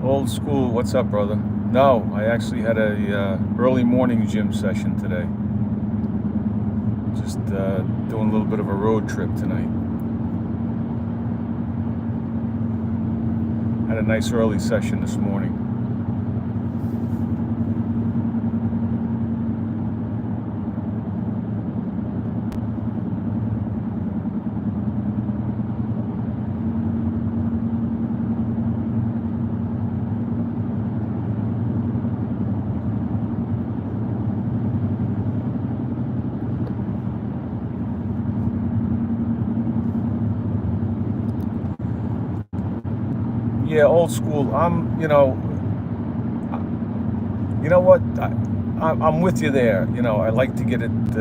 Old school, what's up, brother? No, I actually had a early morning gym session today. Just doing a little bit of a road trip tonight. Had a nice early session this morning. Yeah, old school. You know what? I'm with you there. I like to get it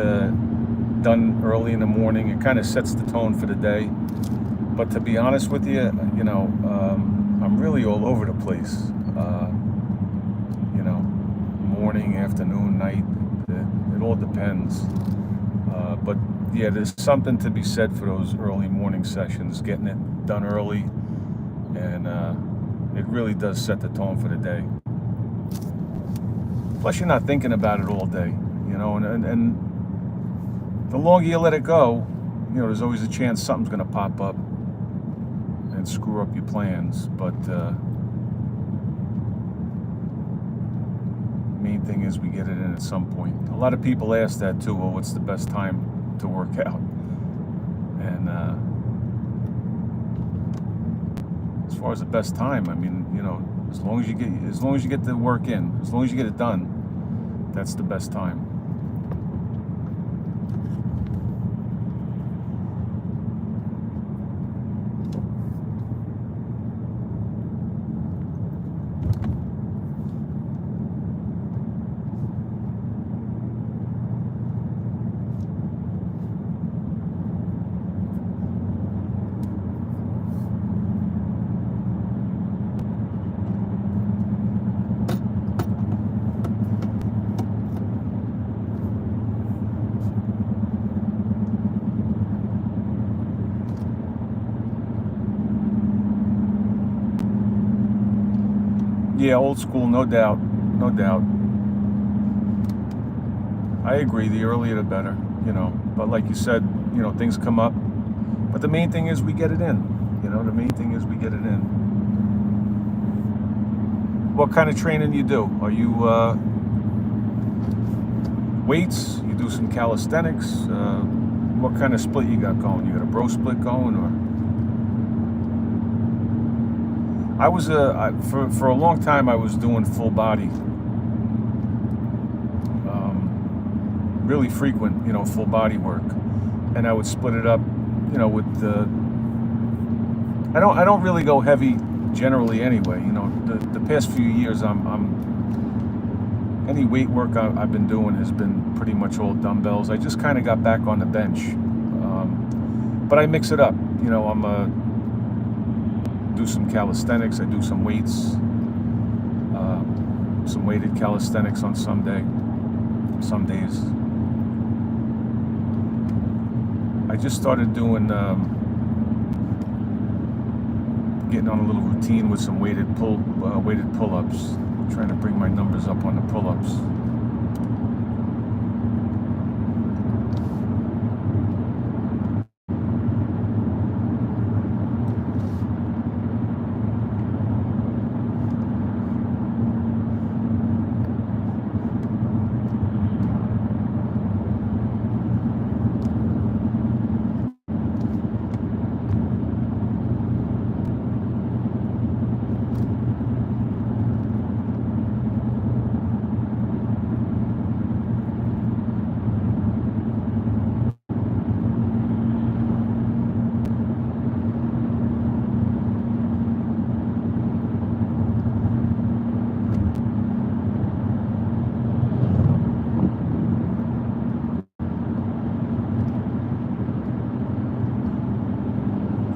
done early in the morning. It kind of sets the tone for the day. But to be honest with you, I'm really all over the place. Morning, afternoon, night. It all depends. But yeah, there's something to be said for those early morning sessions, getting it done early, and it really does set the tone for the day. Plus, you're not thinking about it all day, and the longer you let it go, there's always a chance something's going to pop up and screw up your plans. But main thing is we get it in at some point. A lot of people ask that too. Well, what's the best time to work out? And as far as the best time, I mean, as long as you get the work in, as long as you get it done, that's the best time. Yeah, old school, no doubt, no doubt. I agree. The earlier the better, But like you said, things come up. But the main thing is we get it in. The main thing is we get it in. What kind of training you do? Are you weights? You do some calisthenics? What kind of split you got going? You got a bro split going, or? I was for a long time I was doing full body, really frequent, full body work, and I would split it up, with I don't really go heavy generally anyway. The past few years any weight work I've been doing has been pretty much all dumbbells. I just kind of got back on the bench, but I mix it up. Do some calisthenics. I do some weights, some weighted calisthenics on some days. I just started doing, getting on a little routine with some weighted pull-ups, trying to bring my numbers up on the pull-ups.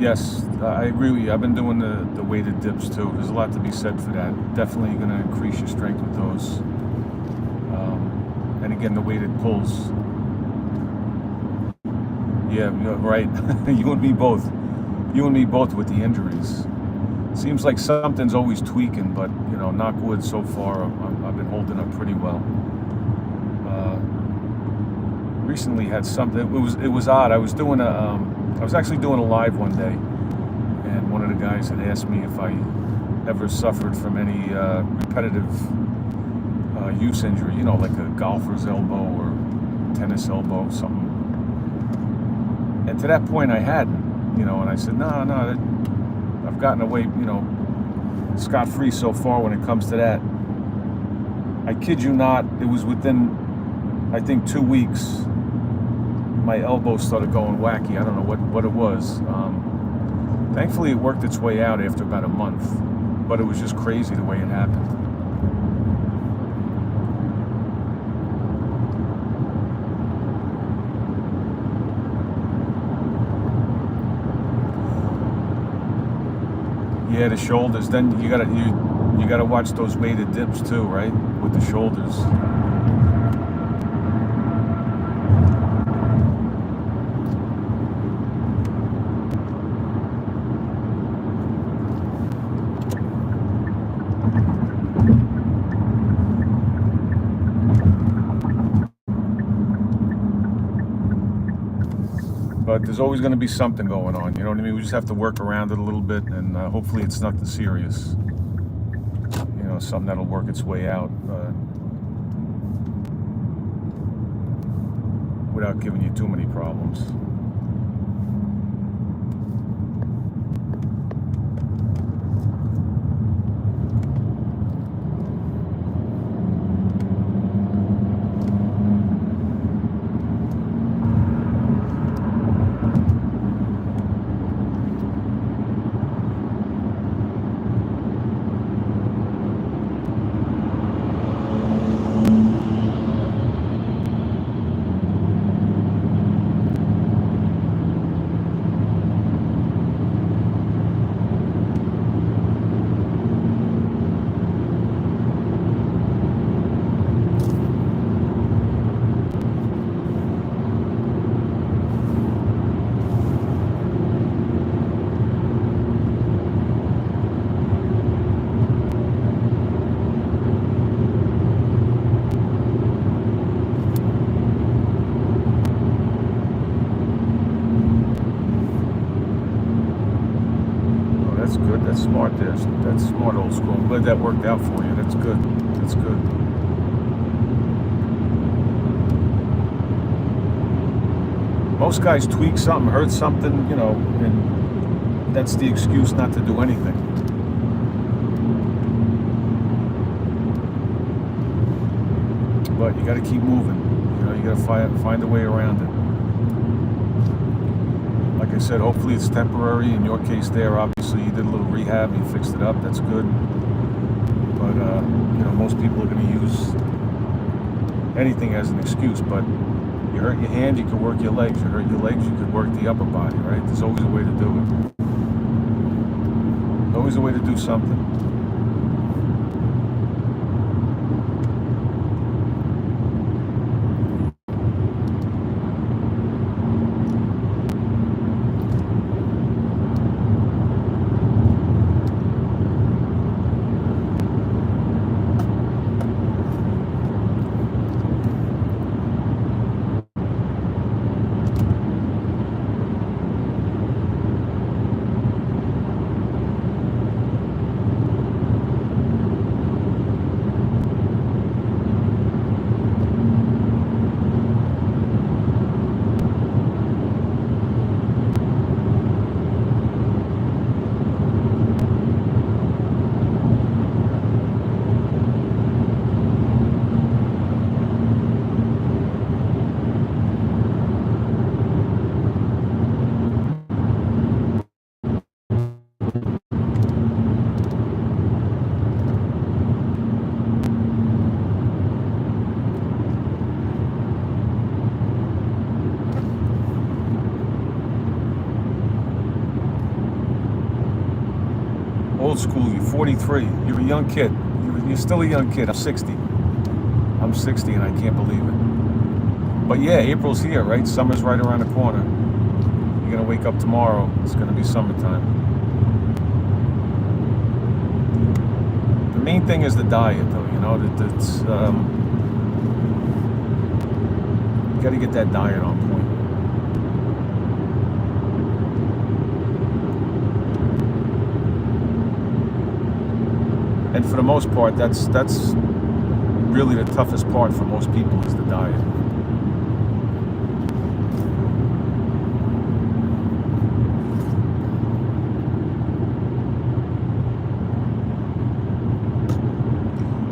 Yes, I agree with you. I've been doing the weighted dips too. There's a lot to be said for that. Definitely going to increase your strength with those. And again, the weighted pulls. Yeah, you're right. You and me both. You and me both with the injuries. Seems like something's always tweaking, but knock wood. So far, I've been holding up pretty well. Recently had something. It was odd. I was actually doing a live one day, and one of the guys had asked me if I ever suffered from any repetitive use injury. Like a golfer's elbow or tennis elbow, something. And to that point, I hadn't. And I said, no, I've gotten away, scot-free so far when it comes to that. I kid you not, it was within, I think, 2 weeks, my elbow started going wacky. I don't know what it was. Thankfully, it worked its way out after about a month, but it was just crazy the way it happened. Yeah, the shoulders. Then you gotta watch those weighted dips too, right? With the shoulders. But there's always going to be something going on, you know what I mean? We just have to work around it a little bit, and hopefully it's nothing serious. Something that'll work its way out without giving you too many problems. That's good. That's smart there. That's smart, old school. I'm glad that worked out for you. That's good. That's good. Most guys tweak something, hurt something, and that's the excuse not to do anything. But you got to keep moving. You got to find a way around it. Like I said, hopefully it's temporary. In your case there, obviously you did a little rehab, you fixed it up, that's good. But, most people are going to use anything as an excuse. But you hurt your hand, you can work your legs. You hurt your legs, you could work the upper body, right? There's always a way to do it. There's always a way to do something. Old school, you're 43. You're a young kid. You're still a young kid. I'm 60. I'm 60 and I can't believe it. But yeah, April's here, right? Summer's right around the corner. You're going to wake up tomorrow. It's going to be summertime. Main thing is the diet, though. You know, that's you got to get that diet on point. And for the most part, that's really the toughest part for most people is the diet.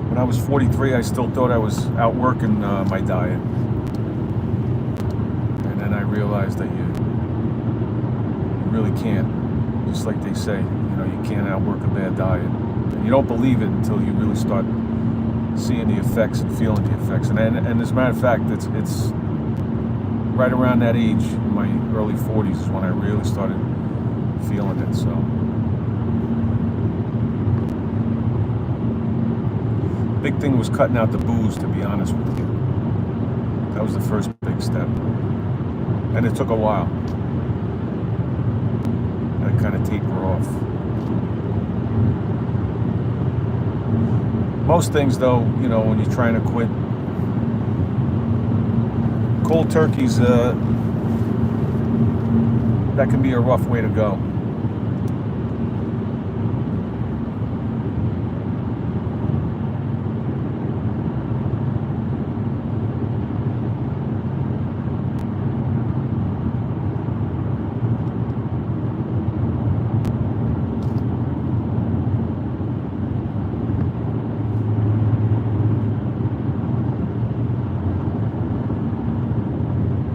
When I was 43, I still thought I was outworking my diet. And then I realized that you really can't. Just like they say, you know, you can't outwork a bad diet. And you don't believe it until you really start seeing the effects and feeling the effects. And as a matter of fact, it's right around that age, in my early 40s, is when I really started feeling it. So big thing was cutting out the booze, to be honest with you. That was the first big step. And it took a while. I kind of taper off. Most things, though, you know, when you're trying to quit, cold turkey's, that can be a rough way to go.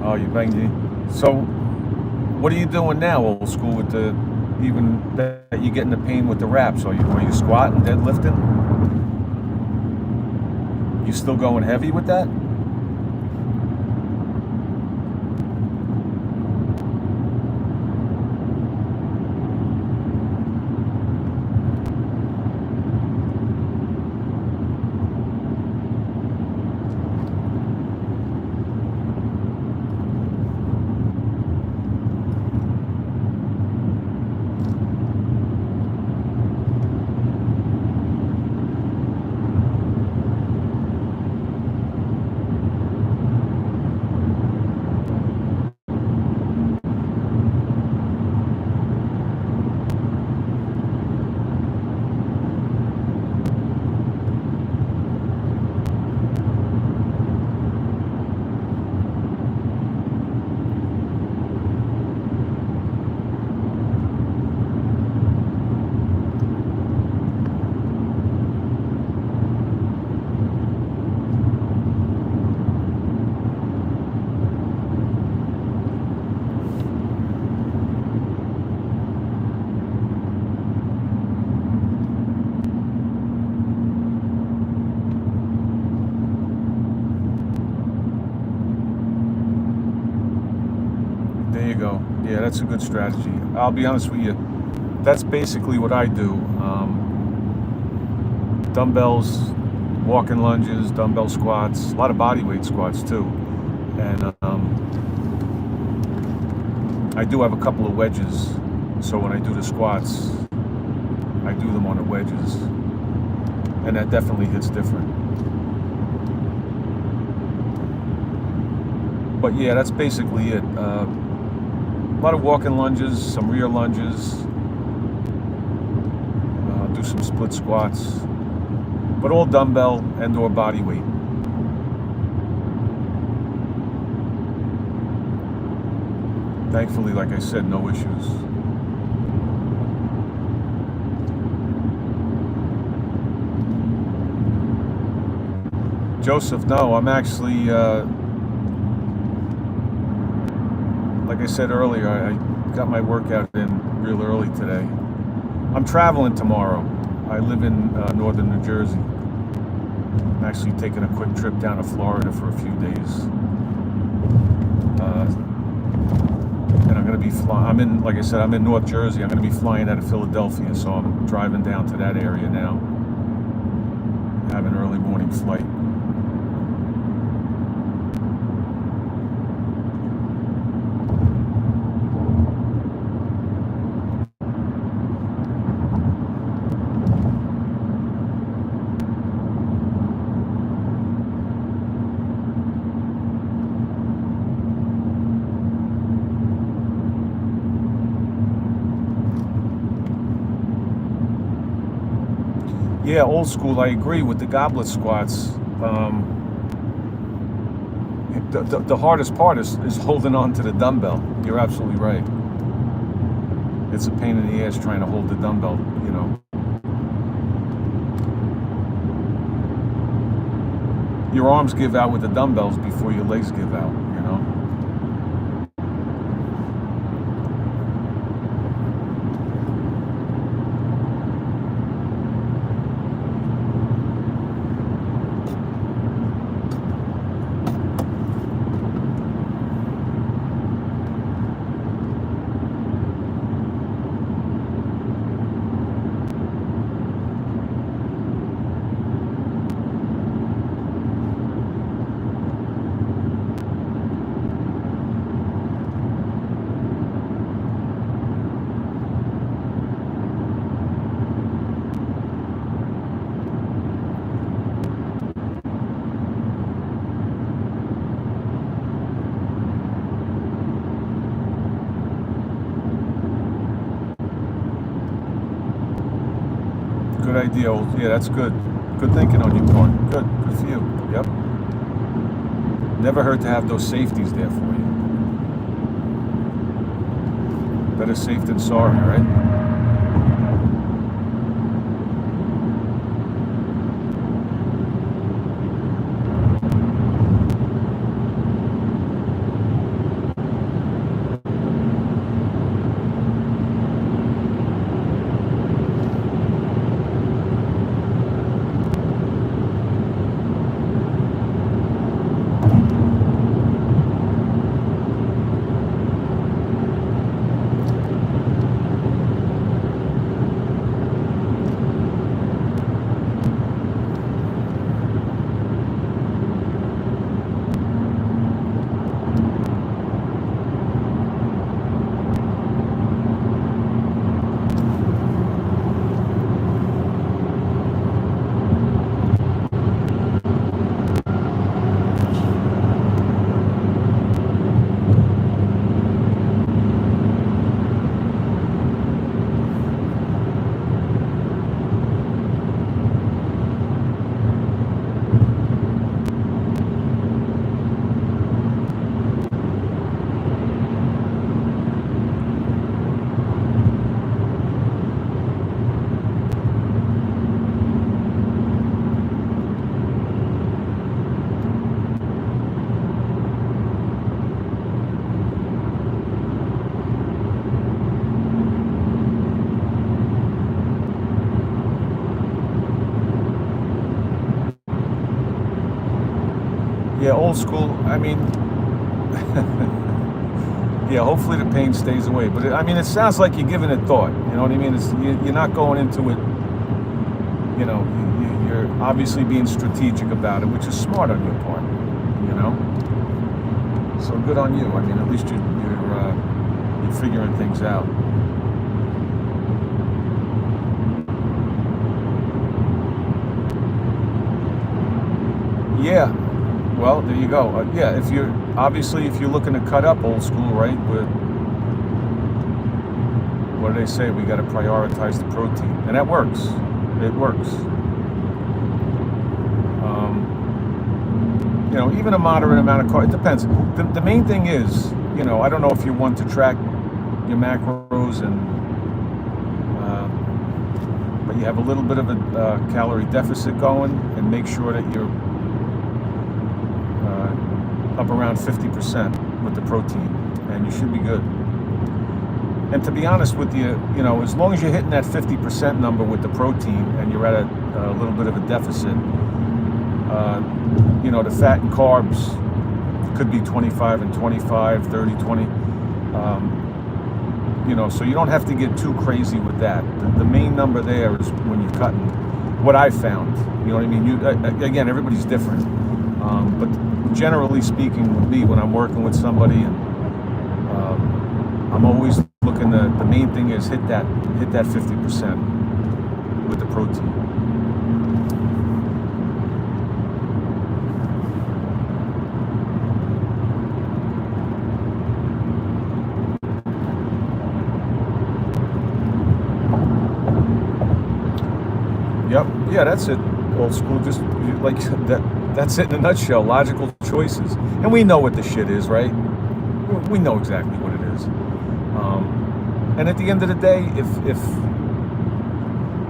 Oh, you banged it. So, what are you doing now, old school, with the, even that you're getting the pain with the wraps? Are you squatting, deadlifting? You still going heavy with that? There you go. Yeah, that's a good strategy. I'll be honest with you. That's basically what I do. Dumbbells, walking lunges, dumbbell squats, a lot of body weight squats too. And I do have a couple of wedges. So when I do the squats, I do them on the wedges. And that definitely hits different. But yeah, that's basically it. A lot of walking lunges, some rear lunges, do some split squats, but all dumbbell and or body weight. Thankfully, like I said, no issues. Joseph, no, I'm actually, like I said earlier, I got my workout in real early today. I'm traveling tomorrow. I live in northern New Jersey. I'm actually taking a quick trip down to Florida for a few days. And I'm going to be flying. Like I said, I'm in North Jersey. I'm going to be flying out of Philadelphia, so I'm driving down to that area now. I have an early morning flight. Yeah, old school. I agree with the goblet squats. The hardest part is holding on to the dumbbell. You're absolutely right. It's a pain in the ass trying to hold the dumbbell, you know. Your arms give out with the dumbbells before your legs give out, you know. Good idea. Yeah, that's good. Good thinking on your part. Good for you. Yep. Never hurt to have those safeties there for you. Better safe than sorry, right? Yeah, old school. I mean, yeah. Hopefully the pain stays away. But I mean, it sounds like you're giving it thought. You know what I mean? You're not going into it. You know, you're obviously being strategic about it, which is smart on your part. You know. So good on you. I mean, at least you're figuring things out. Yeah. Well, there you go. Yeah, if you're looking to cut up old school, right? What do they say? We got to prioritize the protein, and that works. It works. You know, even a moderate amount of carb. It depends. The main thing is, you know, I don't know if you want to track your macros but you have a little bit of a calorie deficit going, and make sure that you're up around 50% with the protein, and you should be good. And to be honest with you, you know, as long as you're hitting that 50% number with the protein and you're at a little bit of a deficit, you know, the fat and carbs could be 25 and 25, 30, 20. You know, so you don't have to get too crazy with that. The main number there is when you're cutting. What I found, you know what I mean? Again, everybody's different. But generally speaking, with me, when I'm working with somebody, and I'm always looking to, the main thing is hit that 50% with the protein. Yep. Yeah, that's it. Old school. Just like that. That's it in a nutshell. Logical choices. And we know what the shit is, right? We know exactly what it is. And at the end of the day, if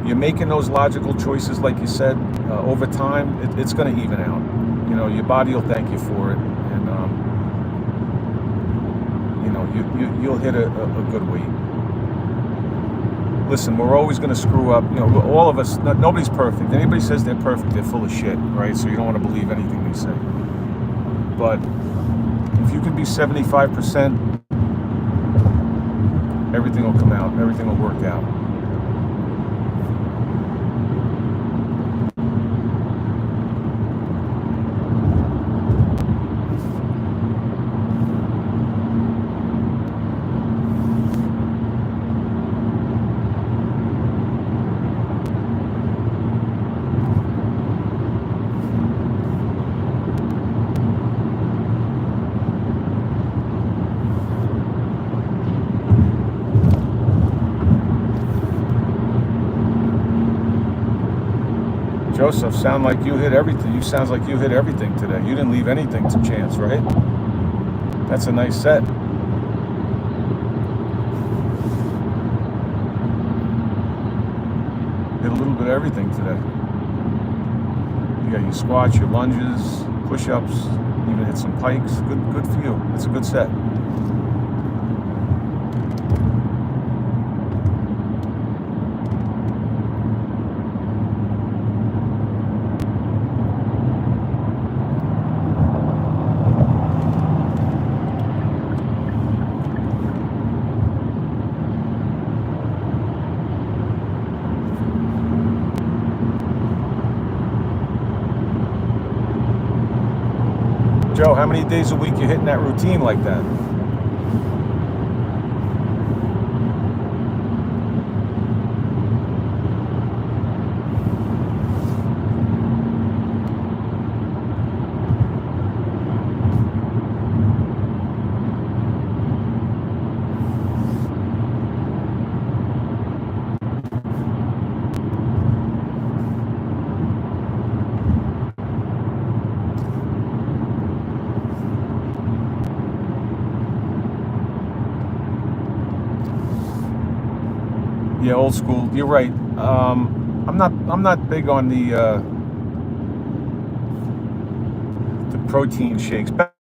you're making those logical choices, like you said, over time, it's going to even out. You know, your body will thank you for it, and you know, you'll hit a good weight. Listen, we're always going to screw up. You know, all of us. Nobody's perfect. Anybody says they're perfect, they're full of shit, right? So you don't want to believe anything they say. But if you can be 75%, everything will come out. Everything will work out. Joseph, sound like you hit everything. You sounds like you hit everything today. You didn't leave anything to chance, right? That's a nice set. Hit a little bit of everything today. You got your squats, your lunges, push-ups, even hit some pikes. Good for you. It's a good set. Joe, how many days a week you hitting that routine like that? Yeah, old school. You're right. I'm not big on the protein shakes. Back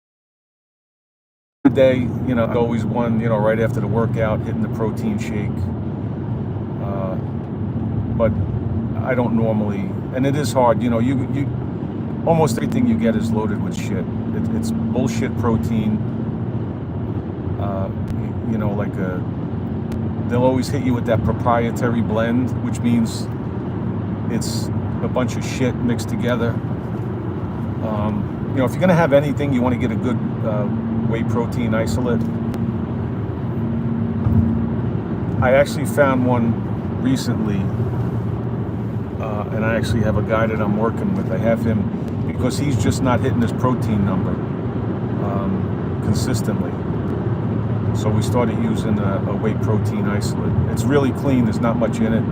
in the day, you know, always one, you know, right after the workout, hitting the protein shake. But I don't normally, and it is hard. You know, you almost everything you get is loaded with shit. It's bullshit protein. You know, like they'll always hit you with that proprietary blend, which means it's a bunch of shit mixed together. You know, if you're gonna have anything, you want to get a good whey protein isolate. I actually found one recently, and I actually have a guy that I'm working with. I have him because he's just not hitting his protein number consistently. So we started using a whey protein isolate. It's really clean. There's not much in it.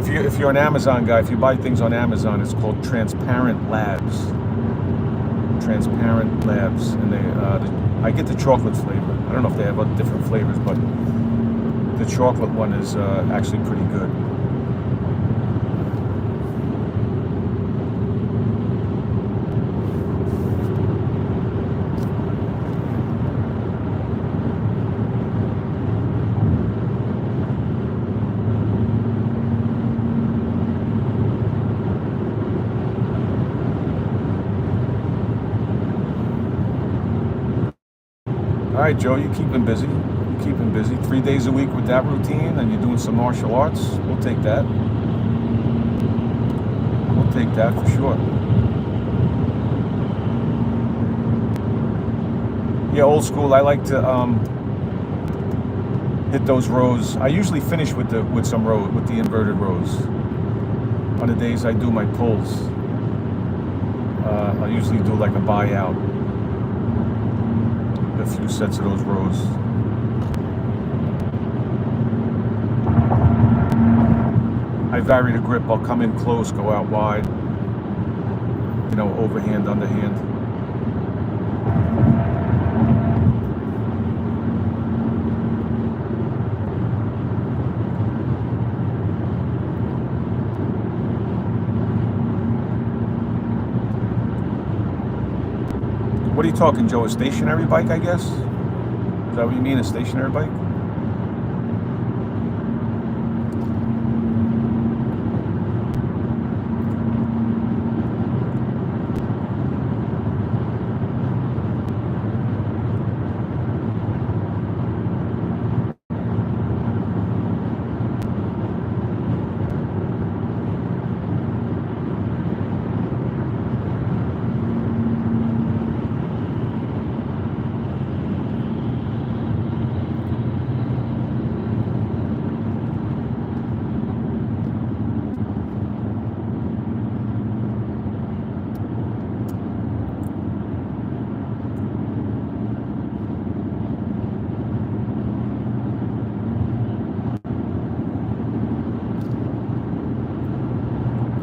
If you're an Amazon guy, if you buy things on Amazon, it's called Transparent Labs. Transparent Labs, and I get the chocolate flavor. I don't know if they have other different flavors, but the chocolate one is actually pretty good. All right, Joe, you keep him busy. 3 days a week with that routine, and you're doing some martial arts. We'll take that. We'll take that for sure. Yeah, old school. I like to hit those rows. I usually finish with the inverted rows. On the days I do my pulls, I usually do like a buyout. A few sets of those rows. vary the grip. I'll come in close, go out wide, overhand, underhand. What are you talking, Joe? A stationary bike, I guess? Is that what you mean, a stationary bike?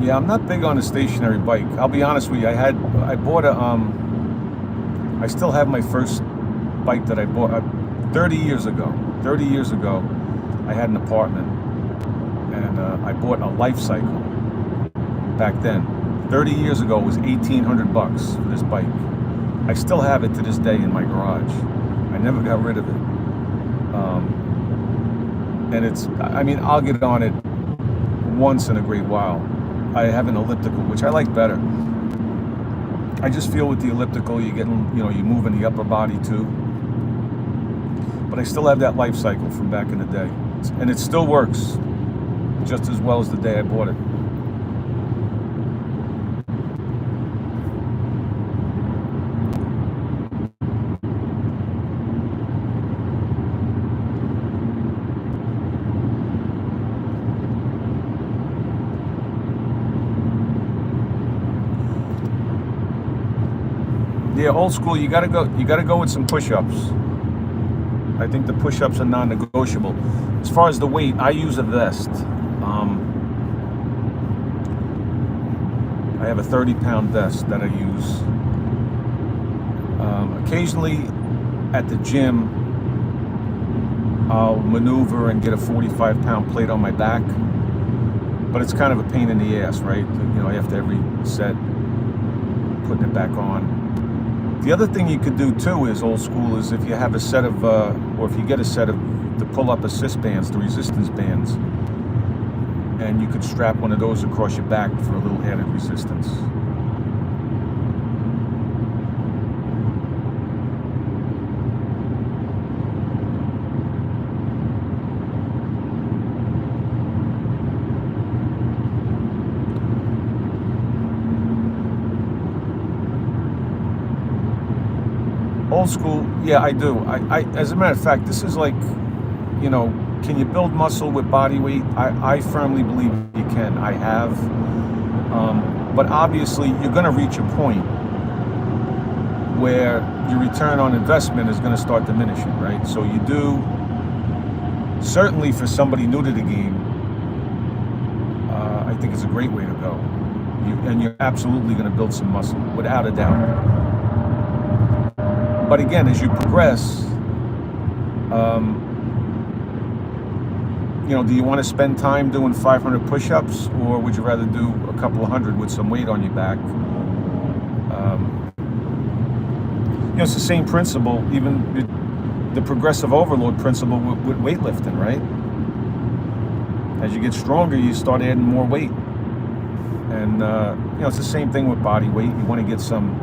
Yeah, I'm not big on a stationary bike. I'll be honest with you. I bought I still have my first bike that I bought 30 years ago. 30 years ago, I had an apartment, and I bought a Life Cycle back then. 30 years ago, it was $1,800 for this bike. I still have it to this day in my garage. I never got rid of it. And I'll get on it once in a great while. I have an elliptical, which I like better. I just feel with the elliptical, you're moving the upper body too. But I still have that Life Cycle from back in the day. And it still works just as well as the day I bought it. Yeah, old school. You gotta go with some push-ups. I think the push-ups are non-negotiable. As far as the weight, I use a vest. I have a 30-pound vest that I use. Occasionally, at the gym, I'll maneuver and get a 45-pound plate on my back. But it's kind of a pain in the ass, right? After every set, putting it back on. The other thing you could do too is old school is if you have a set of, or if you get a set of the pull-up assist bands, the resistance bands, and you could strap one of those across your back for a little added resistance. Old school, yeah, I do. I as a matter of fact, this is like, can you build muscle with body weight? I firmly believe you can. I have. But obviously, you're going to reach a point where your return on investment is going to start diminishing, right? So you do, certainly for somebody new to the game, I think it's a great way to go. And you're absolutely going to build some muscle, without a doubt. But again, as you progress, do you want to spend time doing 500 push-ups, or would you rather do a couple of hundred with some weight on your back? It's the same principle, even the progressive overload principle with weightlifting, right? As you get stronger, you start adding more weight. And, it's the same thing with body weight. You want to get some,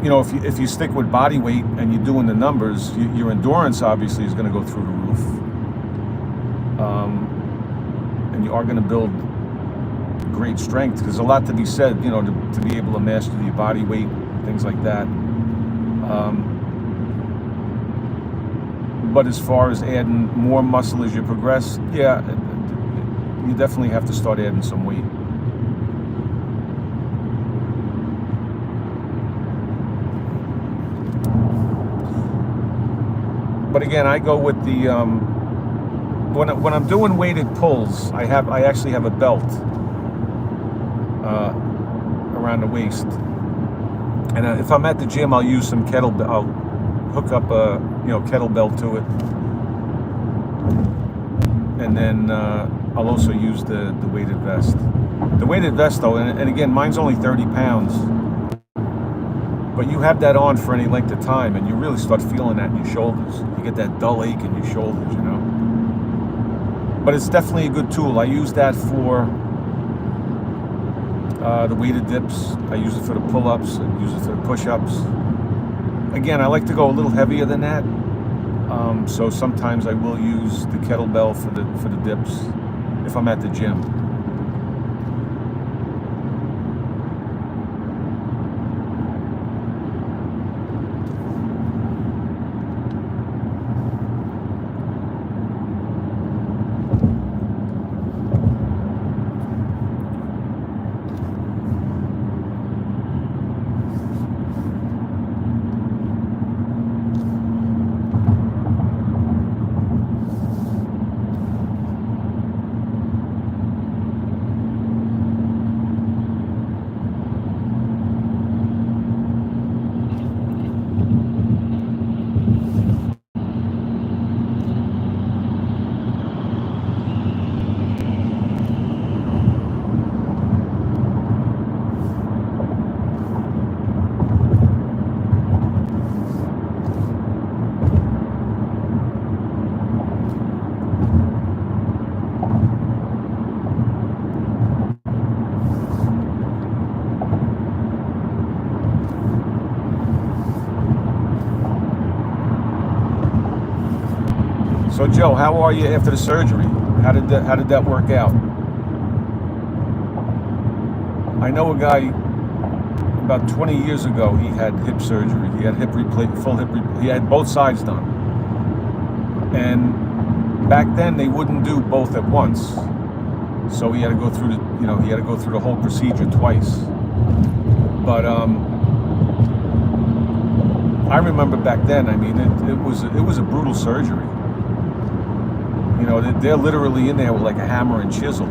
if you stick with body weight and you're doing the numbers, your endurance obviously is going to go through the roof. And you are going to build great strength, because there's a lot to be said, to be able to master your body weight, things like that. But as far as adding more muscle as you progress, yeah, you definitely have to start adding some weight. But again, I go with the when I'm doing weighted pulls, I actually have a belt around the waist, and if I'm at the gym, I'll use some kettlebell. I'll hook up a kettlebell to it, and then I'll also use the weighted vest. The weighted vest, though, and again, mine's only 30 pounds, but you have that on for any length of time, and you really start feeling that in your shoulders. You get that dull ache in your shoulders, you know. But it's definitely a good tool. I use that for the weighted dips. I use it for the pull-ups. I use it for the push-ups. Again, I like to go a little heavier than that. So sometimes I will use the kettlebell for the dips if I'm at the gym. So Joe, how are you after the surgery? How did that work out? I know a guy about 20 years ago. He had hip surgery. He had he had both sides done. And back then they wouldn't do both at once. So he had to go through the whole procedure twice. But I remember back then. I mean, it was a brutal surgery. You know, they're literally in there with like a hammer and chisel.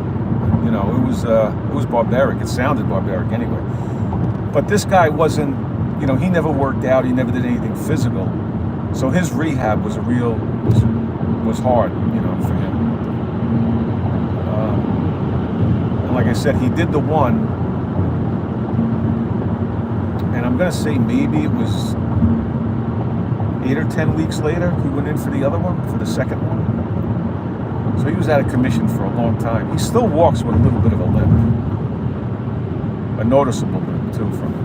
You know, it was barbaric. It sounded barbaric anyway. But this guy wasn't, you know, he never worked out. He never did anything physical. So his rehab was was hard, you know, for him. And like I said, he did the one, and I'm gonna say maybe it was 8 or 10 weeks later he went in for the other one, for the second one. So he was out of commission for a long time. He still walks with a little bit of a limp, a noticeable limp too from it.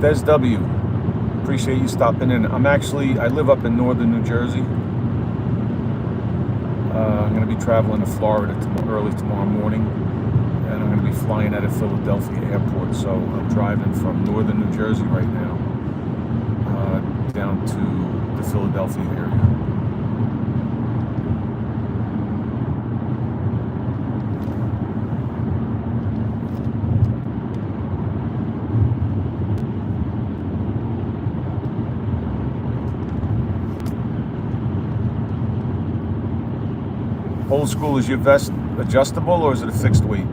Des W, appreciate you stopping in. I live up in northern New Jersey. I'm going to be traveling to Florida early tomorrow morning, and I'm going to be flying out of Philadelphia Airport. So I'm driving from northern New Jersey right now down to the Philadelphia area. Old school, is your vest adjustable or is it a fixed weight?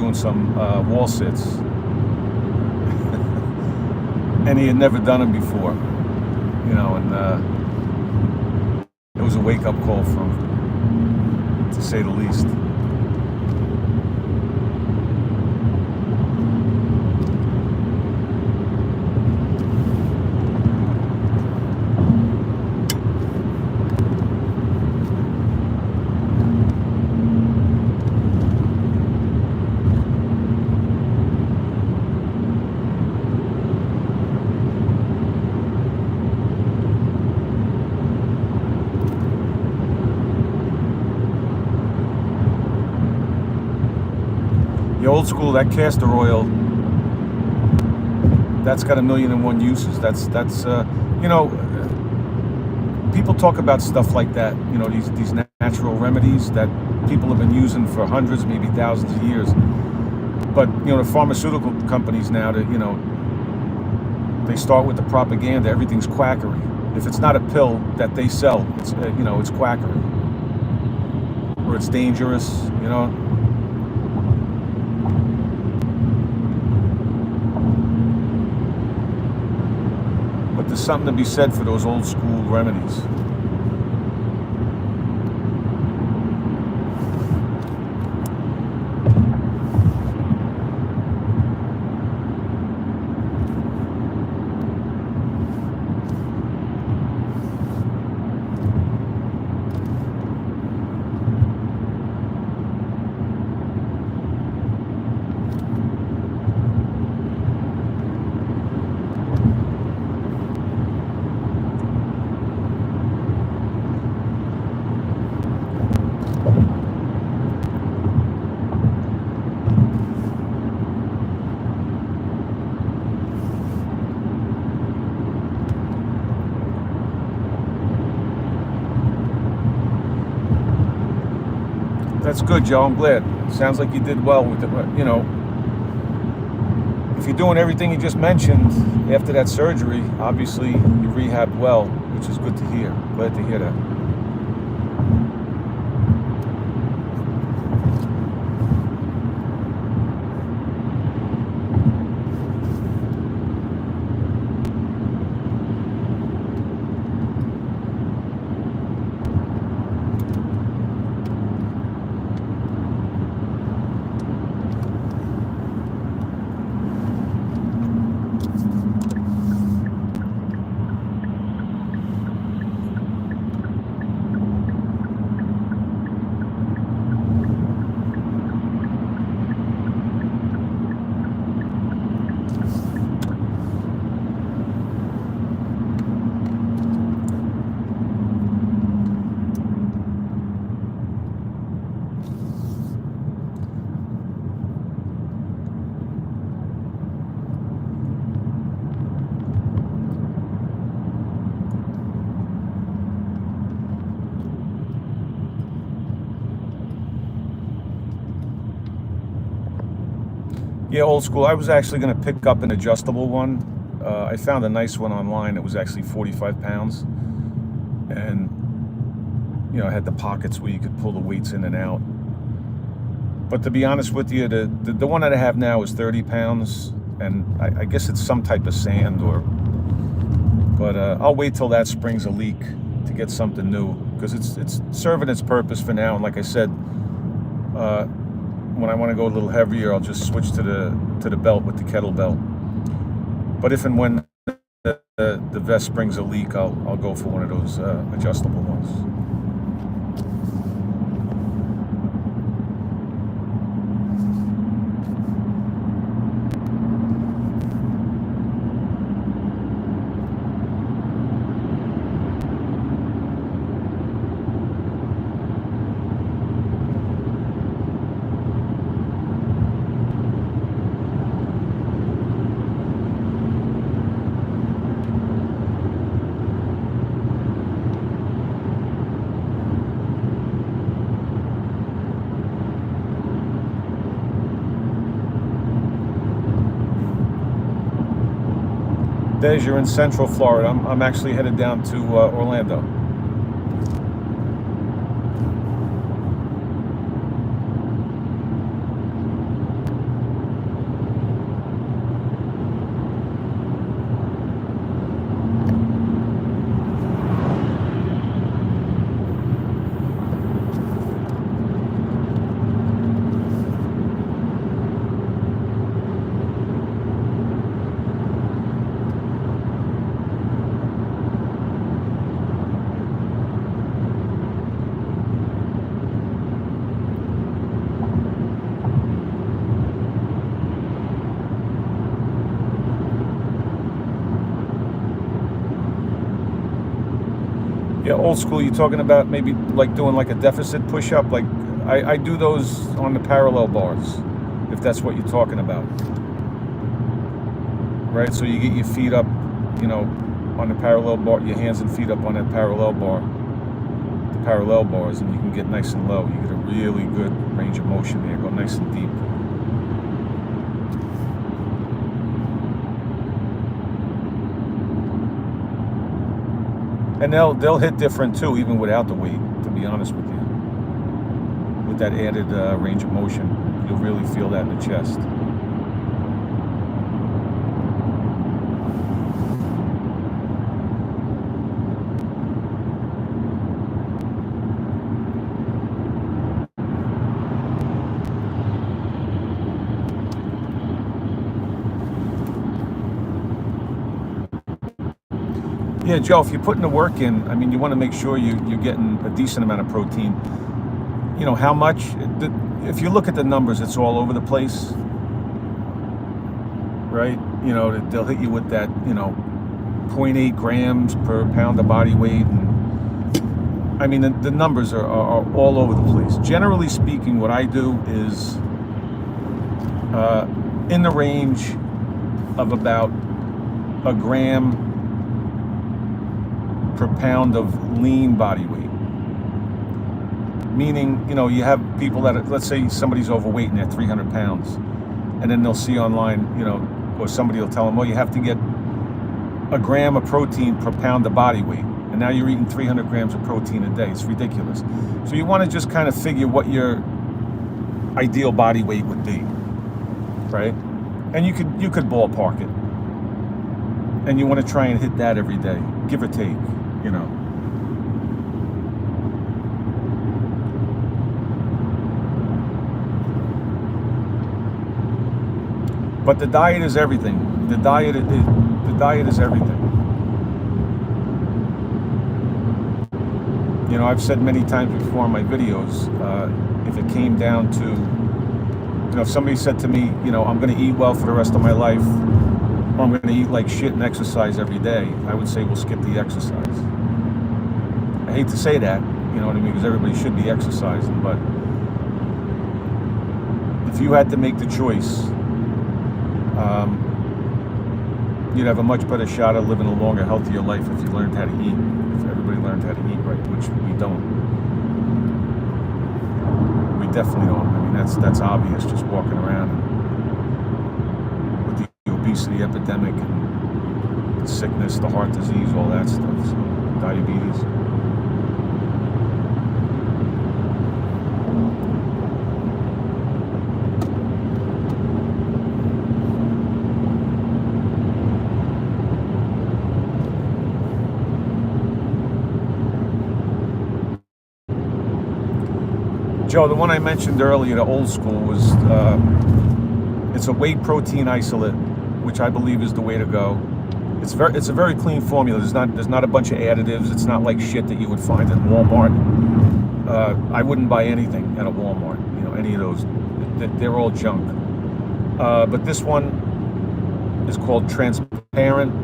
doing some wall sits, and he had never done them before, and it was a wake-up call for him, to say the least. The old school, that castor oil, that's got 1,000,001 uses. That's people talk about stuff like that, these natural remedies that people have been using for hundreds, maybe thousands of years. But the pharmaceutical companies now, they start with the propaganda. Everything's quackery. If it's not a pill that they sell, it's quackery, or it's dangerous. But there's something to be said for those old school remedies. That's good, Joe. I'm glad. Sounds like you did well with it. If you're doing everything you just mentioned after that surgery, obviously you rehabbed well, which is good to hear. Glad to hear that. Yeah, old school. I was actually going to pick up an adjustable one. I found a nice one online. It was actually 45 pounds. And, it had the pockets where you could pull the weights in and out. But to be honest with you, the one that I have now is 30 pounds. And I guess it's some type of sand but I'll wait till that springs a leak to get something new, because it's serving its purpose for now. And like I said, when I want to go a little heavier, I'll just switch to the belt with the kettlebell. But if and when the vest springs a leak, I'll go for one of those adjustable ones. Des, you're in Central Florida. I'm actually headed down to Orlando. Yeah, old school, you're talking about maybe like doing like a deficit push-up. Like I do those on the parallel bars, if that's what you're talking about. Right, so you get your feet up, on the parallel bar, your hands and feet up on that parallel bar, the parallel bars, and you can get nice and low. You get a really good range of motion there, go nice and deep. And they'll hit different too, even without the weight, to be honest with you. With that added range of motion, you'll really feel that in the chest. Yeah, Joe, if you're putting the work in, I mean, you want to make sure you're getting a decent amount of protein. How much? If you look at the numbers, it's all over the place, right? They'll hit you with that, 0.8 grams per pound of body weight. And I mean, the numbers are all over the place. Generally speaking, what I do is in the range of about a gram per pound of lean body weight. Meaning, you have people that, let's say somebody's overweight and they're 300 pounds, and then they'll see online, or somebody will tell them, well, you have to get a gram of protein per pound of body weight. And now you're eating 300 grams of protein a day. It's ridiculous. So you want to just kind of figure what your ideal body weight would be, right? And you could ballpark it. And you want to try and hit that every day, give or take. But the diet is everything. The diet is everything. I've said many times before in my videos, if it came down to, if somebody said to me, I'm going to eat well for the rest of my life, or I'm going to eat like shit and exercise every day, I would say, well, skip the exercise. I hate to say that, you know what I mean, because everybody should be exercising, but if you had to make the choice, you'd have a much better shot at living a longer, healthier life if you learned how to eat, if everybody learned how to eat right, which we don't. We definitely don't. I mean, that's obvious, just walking around with the obesity epidemic and the sickness, the heart disease, all that stuff, so diabetes. Joe, the one I mentioned earlier, the old school, was it's a whey protein isolate, which I believe is the way to go. It's a very clean formula. There's not a bunch of additives. It's not like shit that you would find at Walmart. I wouldn't buy anything at a Walmart. Any of those, they're all junk. But this one is called Transparent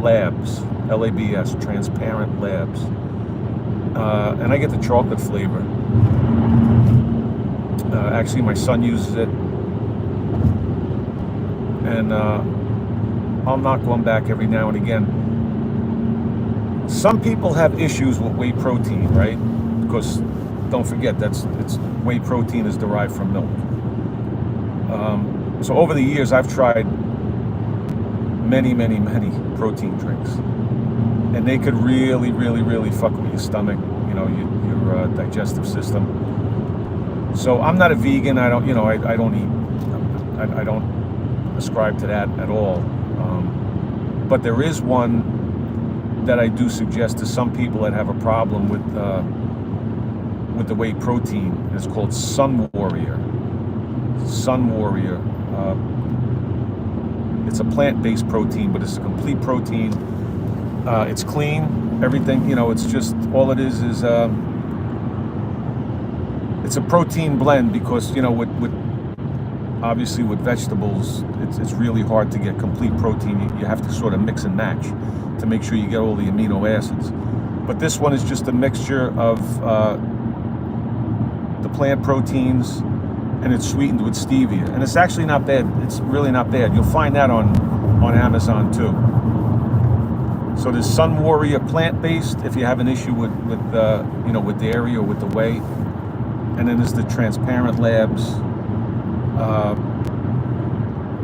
Labs, Labs, Transparent Labs, and I get the chocolate flavor. Actually, my son uses it, and I'll knock one back every now and again. Some people have issues with whey protein, right? Because don't forget, whey protein is derived from milk. So over the years, I've tried many protein drinks, and they could really fuck with your stomach, your digestive system. So I'm not a vegan. I don't eat. I don't ascribe to that at all. But there is one that I do suggest to some people that have a problem with the whey protein. It's called Sun Warrior. Sun Warrior. It's a plant-based protein, but it's a complete protein. It's clean. Everything. It's just all it is. It's a protein blend because, with obviously with vegetables, it's really hard to get complete protein. You have to sort of mix and match to make sure you get all the amino acids. But this one is just a mixture of the plant proteins, and it's sweetened with stevia. And it's actually not bad. It's really not bad. You'll find that on Amazon too. So there's Sun Warrior plant-based if you have an issue with dairy or with the whey. And then there's the Transparent Labs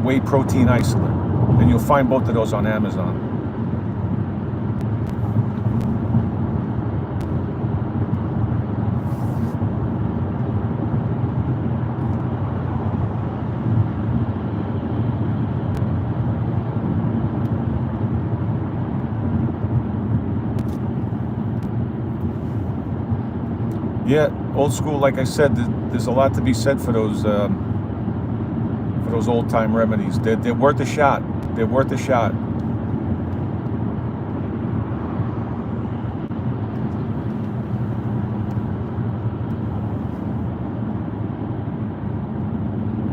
whey protein isolate. And you'll find both of those on Amazon. Yeah, old school, like I said, there's a lot to be said for those old-time remedies. They're worth a shot. They're worth a shot.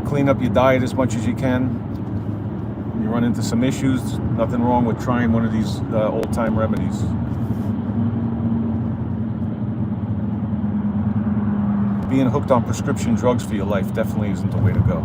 Clean up your diet as much as you can. You run into some issues, nothing wrong with trying one of these old-time remedies. Being hooked on prescription drugs for your life definitely isn't the way to go.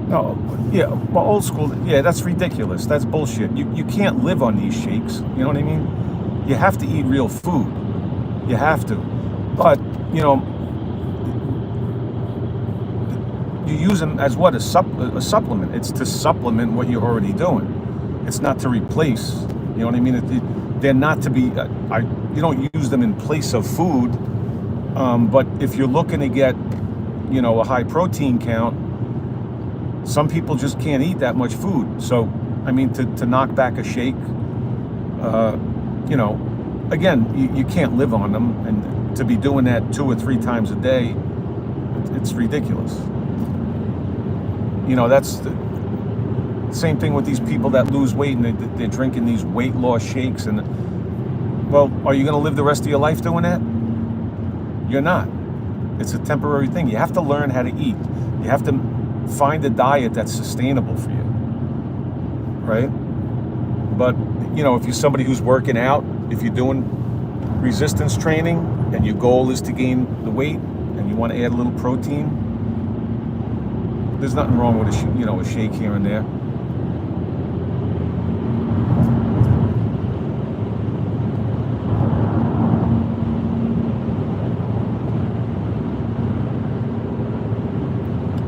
No, yeah, well, old school, yeah, that's ridiculous. That's bullshit. You can't live on these shakes. You know what I mean? You have to eat real food. You have to. But, you use them as what? A supplement. It's to supplement what you're already doing. It's not to replace. You know what I mean? They're not to be, you don't use them in place of food. But if you're looking to get, a high protein count, some people just can't eat that much food. So, I mean, to knock back a shake, again, you can't live on them. And to be doing that 2 or 3 times a day, it's ridiculous. That's the same thing with these people that lose weight and they're drinking these weight loss shakes. And, well, are you going to live the rest of your life doing that? You're not. It's a temporary thing. You have to learn how to eat. You have to find a diet that's sustainable for you, right? But, if you're somebody who's working out, if you're doing resistance training and your goal is to gain the weight and you want to add a little protein, there's nothing wrong with a shake here and there.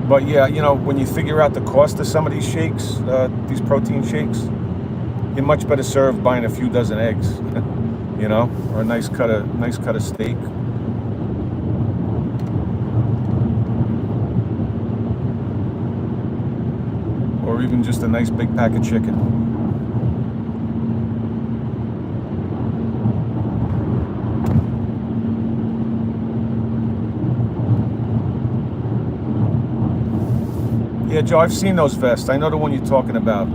But yeah, when you figure out the cost of some of these shakes, these protein shakes, you're much better served buying a few dozen eggs, or a nice cut of steak. Or even just a nice big pack of chicken. Yeah, Joe, I've seen those vests. I know the one you're talking about.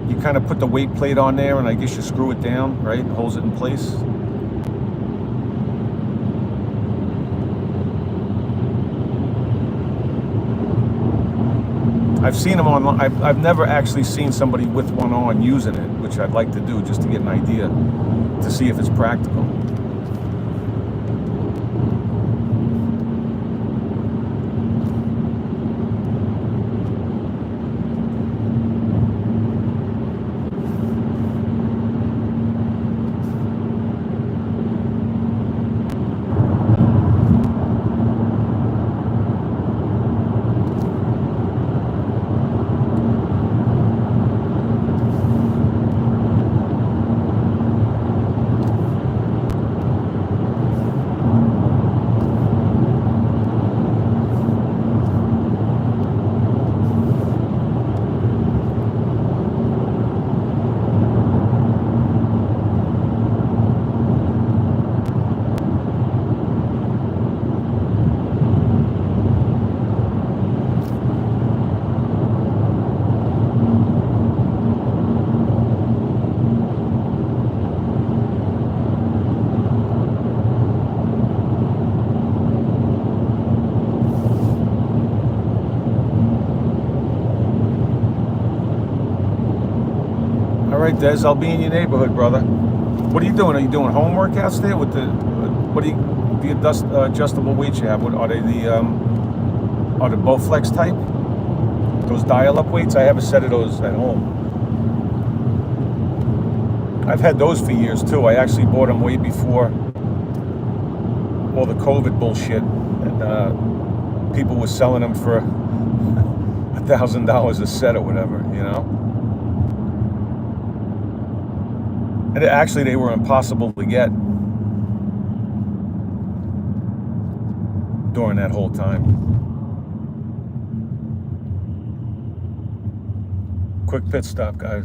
You kind of put the weight plate on there, and I guess you screw it down, right? It holds it in place. I've seen them online. I've never actually seen somebody with one on using it, which I'd like to do just to get an idea, to see if it's practical. right, Des. I'll be in your neighborhood, brother. What are you doing? Are you doing home workouts there with the adjustable weights you have? What are they? Are the Bowflex type? Those dial-up weights? I have a set of those at home. I've had those for years too. I actually bought them way before all the COVID bullshit, and people were selling them for $1,000 a set or whatever, you know. And actually, they were impossible to get during that whole time. Quick pit stop, guys.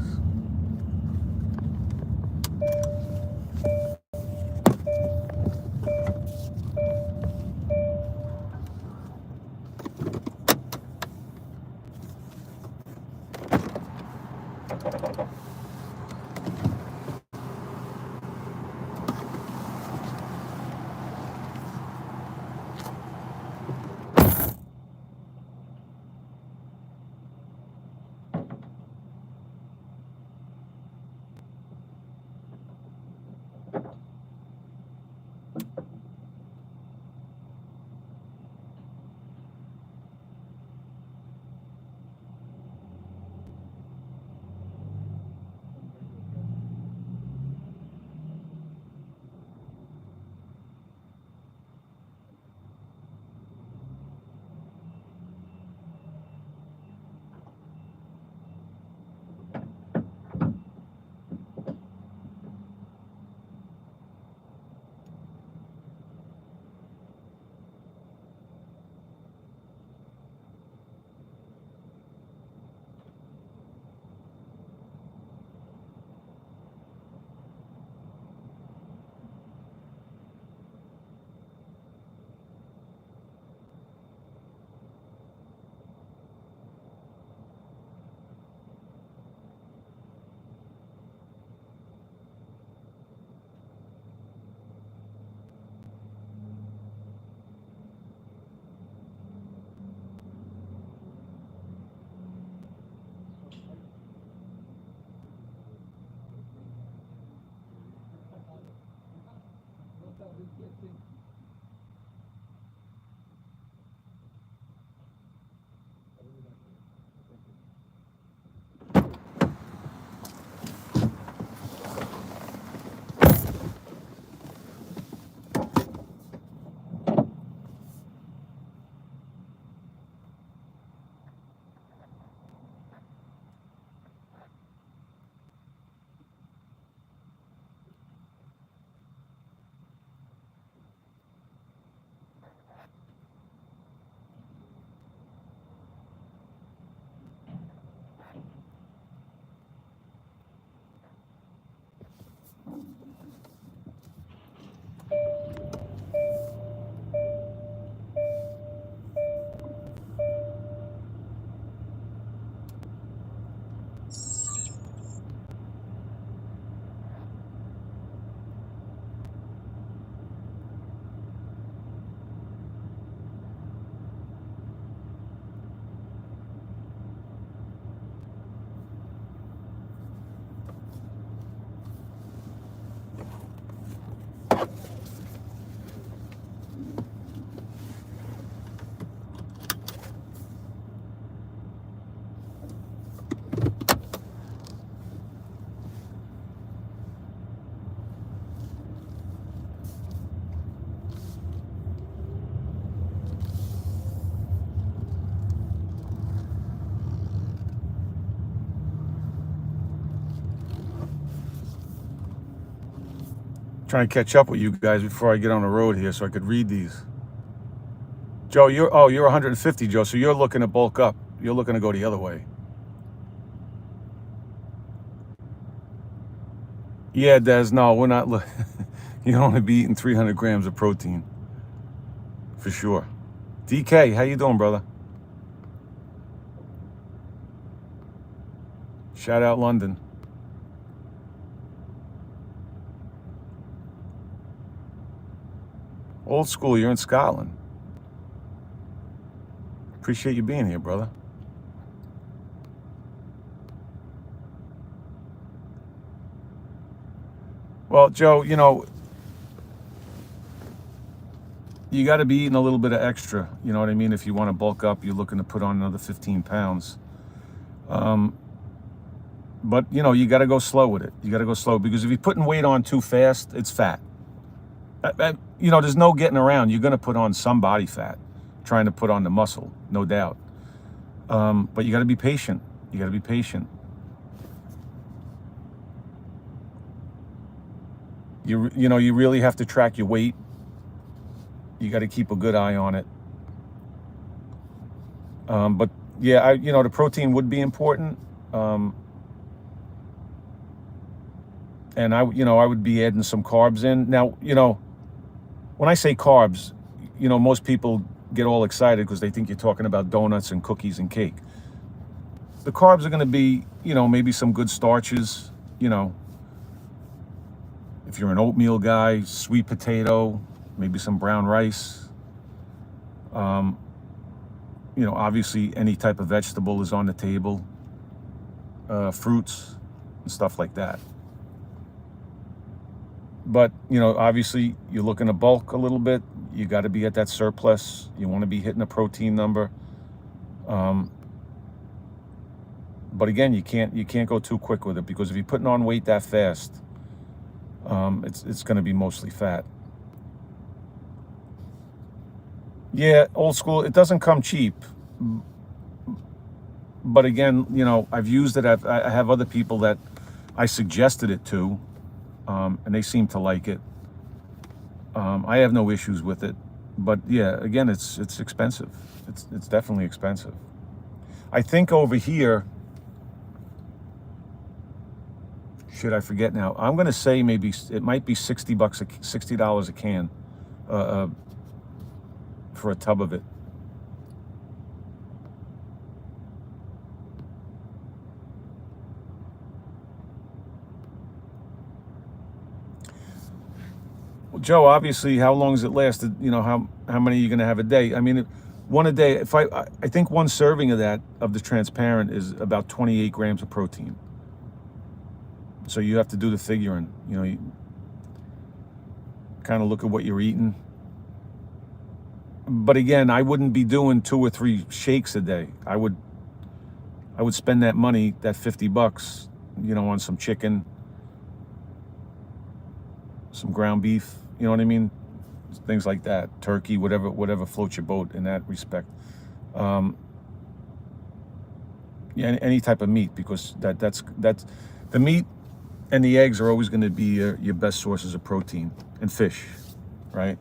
Trying to catch up with you guys before I get on the road here so I could read these. Joe, you're 150, Joe, so you're looking to bulk up. You're looking to go the other way. Yeah, Des, no, we're not. You don't want to be eating 300 grams of protein. For sure. DK, how you doing, brother? Shout out London. Old school, you're in Scotland. Appreciate you being here, brother. Well, Joe, you got to be eating a little bit of extra. You know what I mean? If you want to bulk up, you're looking to put on another 15 pounds. But, you got to go slow with it. You got to go slow, because if you're putting weight on too fast, it's fat. There's no getting around. You're going to put on some body fat trying to put on the muscle, no doubt. But you got to be patient. You got to be patient. You really have to track your weight. You got to keep a good eye on it. But yeah, the protein would be important. And I would be adding some carbs in. Now, when I say carbs, most people get all excited because they think you're talking about donuts and cookies and cake. The carbs are going to be, maybe some good starches, if you're an oatmeal guy, sweet potato, maybe some brown rice. Obviously any type of vegetable is on the table, fruits and stuff like that. But, obviously you're looking to bulk a little bit. You got to be at that surplus. You want to be hitting a protein number. But again, you can't go too quick with it, because if you're putting on weight that fast, it's going to be mostly fat. Yeah, old school, it doesn't come cheap. But again, I've used it. I have other people that I suggested it to, and they seem to like it. I have no issues with it. But yeah, again, it's expensive. It's definitely expensive. I think over here, should I forget now? I'm going to say maybe it might be $60 a can for a tub of it. Well, Joe, obviously, how long does it last? How many are you going to have a day? I mean, one a day. If I think one serving of the transparent is about 28 grams of protein. So you have to do the figuring. You kind of look at what you're eating. But again, I wouldn't be doing 2 or 3 shakes a day. I would spend that money, that $50, on some chicken, some ground beef. You know what I mean? Things like that, turkey, whatever floats your boat in that respect. Yeah, any type of meat, because that's the meat and the eggs are always going to be your best sources of protein, and fish, right?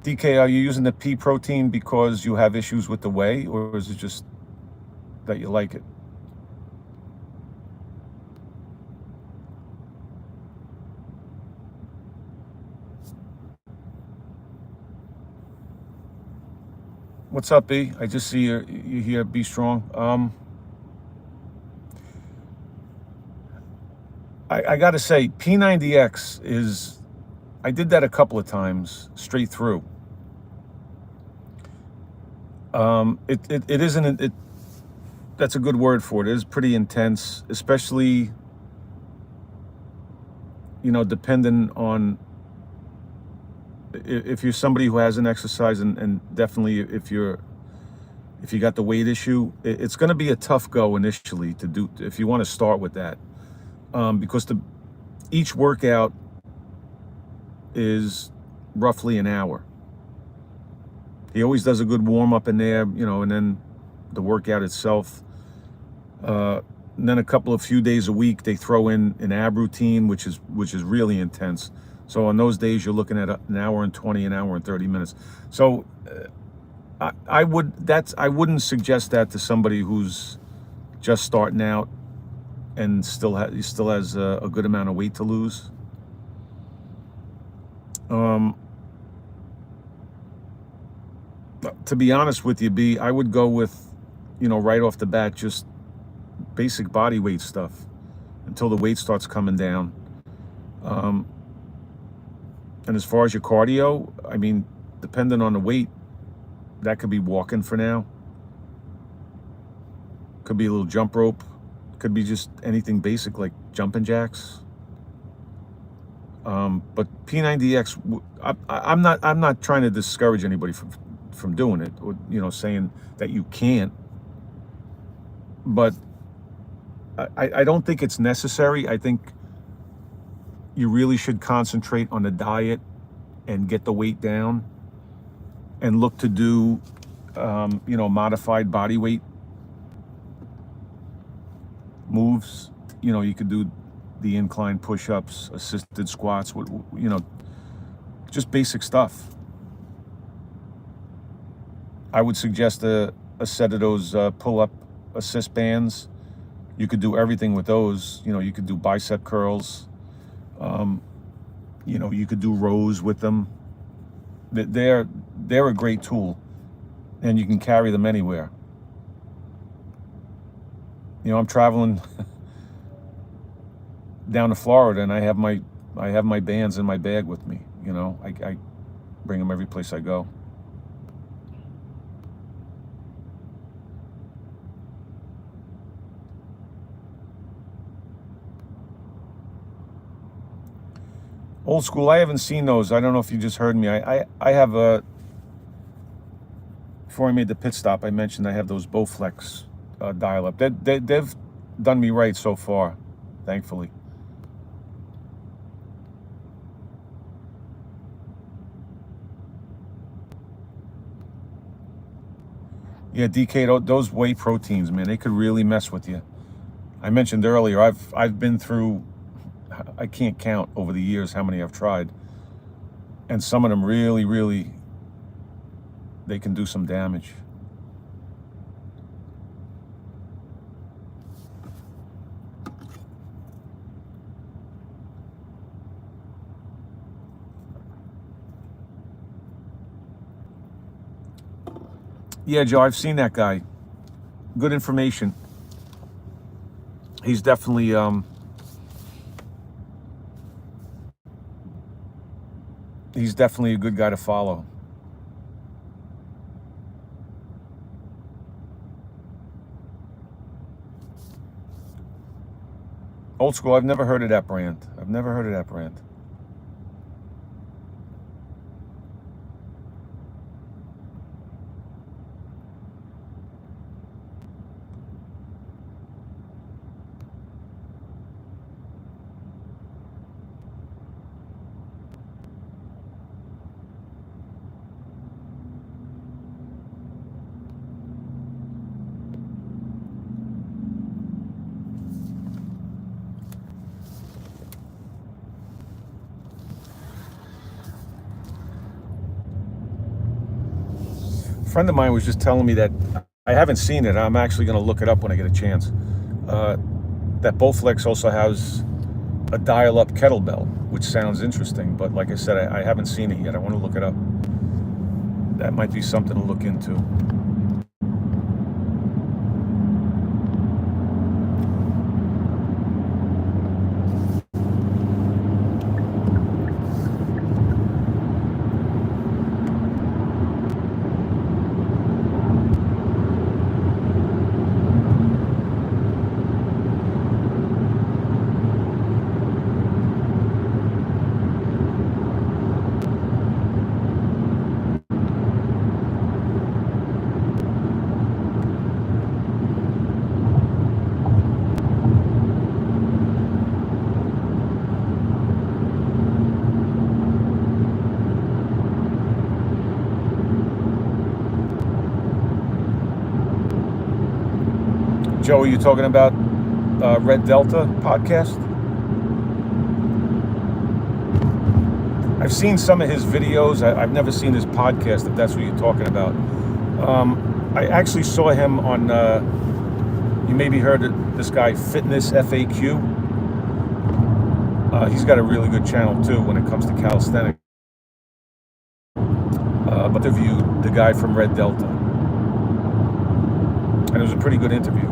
DK, are you using the pea protein because you have issues with the whey, or is it just that you like it? What's up, B? I just see you here. Be strong. I got to say, P90X is. I did that a couple of times straight through. It isn't. That's a good word for it. It is pretty intense, especially, depending on if you're somebody who hasn't exercised, and definitely if you got the weight issue, it's going to be a tough go initially to do, if you want to start with that, because each workout is roughly an hour. He always does a good warm up in there, and then the workout itself. And then a few days a week, they throw in an ab routine, which is really intense. So on those days, you're looking at an hour and 20, an hour and 30 minutes. So I wouldn't suggest that to somebody who's just starting out and still has a good amount of weight to lose. To be honest with you, B, I would go with, right off the bat, just basic body weight stuff until the weight starts coming down. And as far as your cardio, I mean, depending on the weight, that could be walking for now. Could be a little jump rope. Could be just anything basic like jumping jacks. But P90X, I'm not trying to discourage anybody from doing it, or saying that you can't. But I don't think it's necessary. I think you really should concentrate on the diet and get the weight down, and look to do modified body weight moves. You could do the incline push-ups, assisted squats, just basic stuff. I would suggest a set of those pull-up assist bands. You could do everything with those. You could do bicep curls. You could do rows with them. They're a great tool, and you can carry them anywhere. I'm traveling down to Florida, and I have my bands in my bag with me. I bring them every place I go. Old school, I haven't seen those. I don't know if you just heard me. I have before I made the pit stop, I mentioned I have those Bowflex dial up. They've done me right so far, thankfully. Yeah, DK, those whey proteins, man, they could really mess with you. I mentioned earlier, I've been through, I can't count over the years how many I've tried, and some of them really, they can do some damage. Yeah, Joe, I've seen that guy. Good information. He's definitely a good guy to follow. Old school, I've never heard of that brand. A friend of mine was just telling me that, I haven't seen it. I'm actually going to look it up when I get a chance. That Bowflex also has a dial-up kettlebell, which sounds interesting. But like I said, I haven't seen it yet. I want to look it up. That might be something to look into. Joe, are you talking about Red Delta podcast? I've seen some of his videos. I've never seen his podcast, if that's what you're talking about. I actually saw him on, you maybe heard of this guy, Fitness FAQ. He's got a really good channel too when it comes to calisthenics. But interviewed the guy from Red Delta. And it was a pretty good interview.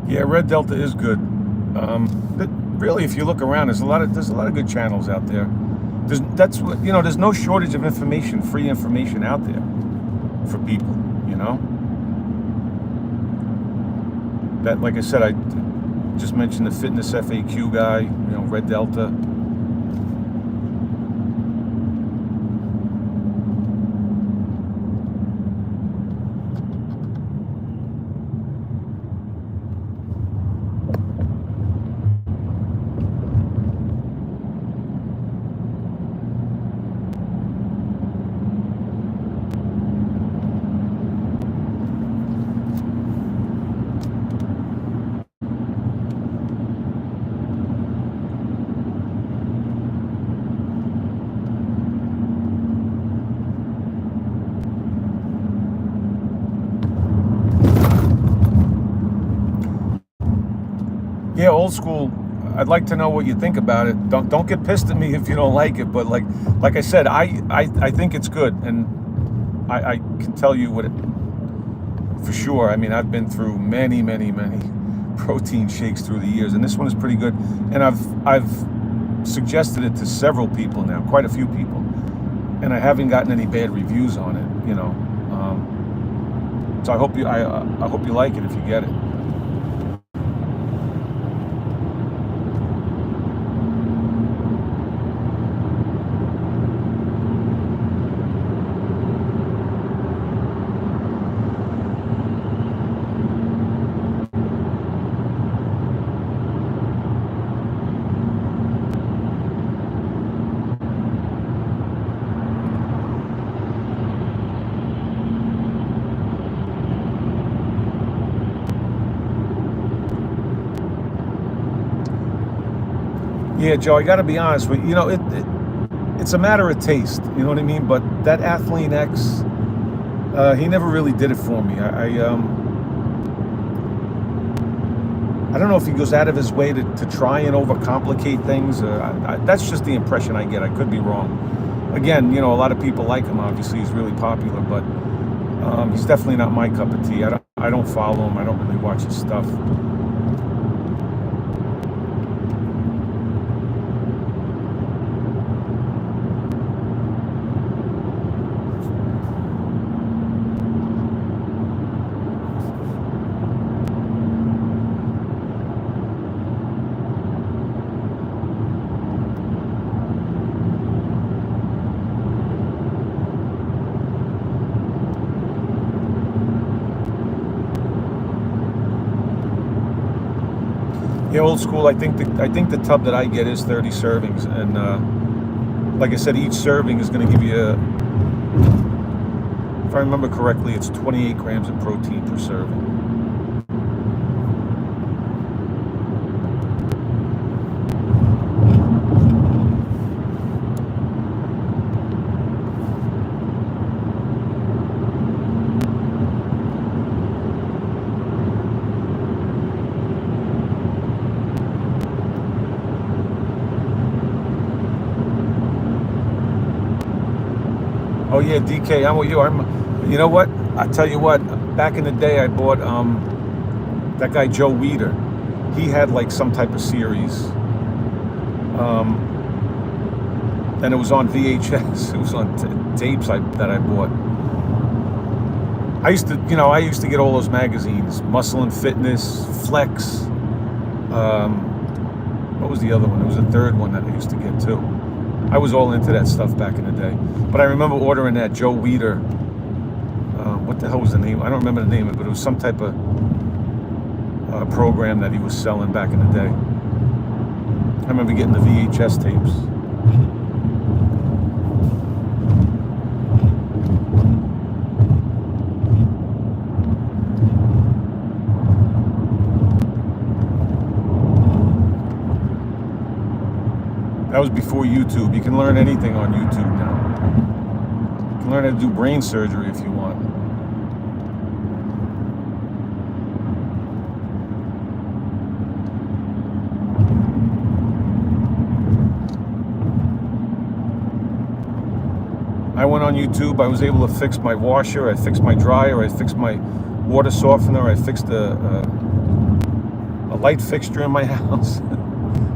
Yeah, Red Delta is good. But really, if you look around, there's a lot of good channels out there. That's what There's no shortage of information, free information out there for people. You know that, like I said, I just mentioned the fitness FAQ guy. Red Delta. Yeah, old school. I'd like to know what you think about it. Don't get pissed at me if you don't like it. But like I said, I think it's good, and I can tell you what it for sure. I mean, I've been through many protein shakes through the years, and this one is pretty good. And I've suggested it to several people now, quite a few people, and I haven't gotten any bad reviews on it. So I hope you like it if you get it. Yeah, Joe, I got to be honest with you. It's a matter of taste. You know what I mean? But that Athlete X, he never really did it for me. I don't know if he goes out of his way to try and overcomplicate things. That's just the impression I get. I could be wrong. Again, a lot of people like him. Obviously, he's really popular, but he's definitely not my cup of tea. I don't follow him. I don't really watch his stuff. Yeah, old school. I think the tub that I get is 30 servings, and like I said, each serving is going to give you, if I remember correctly, it's 28 grams of protein per serving. Oh yeah, DK, I'm with you. You know what? I tell you what. Back in the day, I bought that guy Joe Weider. He had like some type of series, and it was on VHS. It was on tapes that I bought. I used to get all those magazines: Muscle and Fitness, Flex. What was the other one? There was a third one that I used to get too. I was all into that stuff back in the day. But I remember ordering that Joe Weider. What the hell was the name? I don't remember the name of it, but it was some type of program that he was selling back in the day. I remember getting the VHS tapes. That was before YouTube. You can learn anything on YouTube now. You can learn how to do brain surgery if you want. I went on YouTube. I was able to fix my washer. I fixed my dryer. I fixed my water softener. I fixed a light fixture in my house.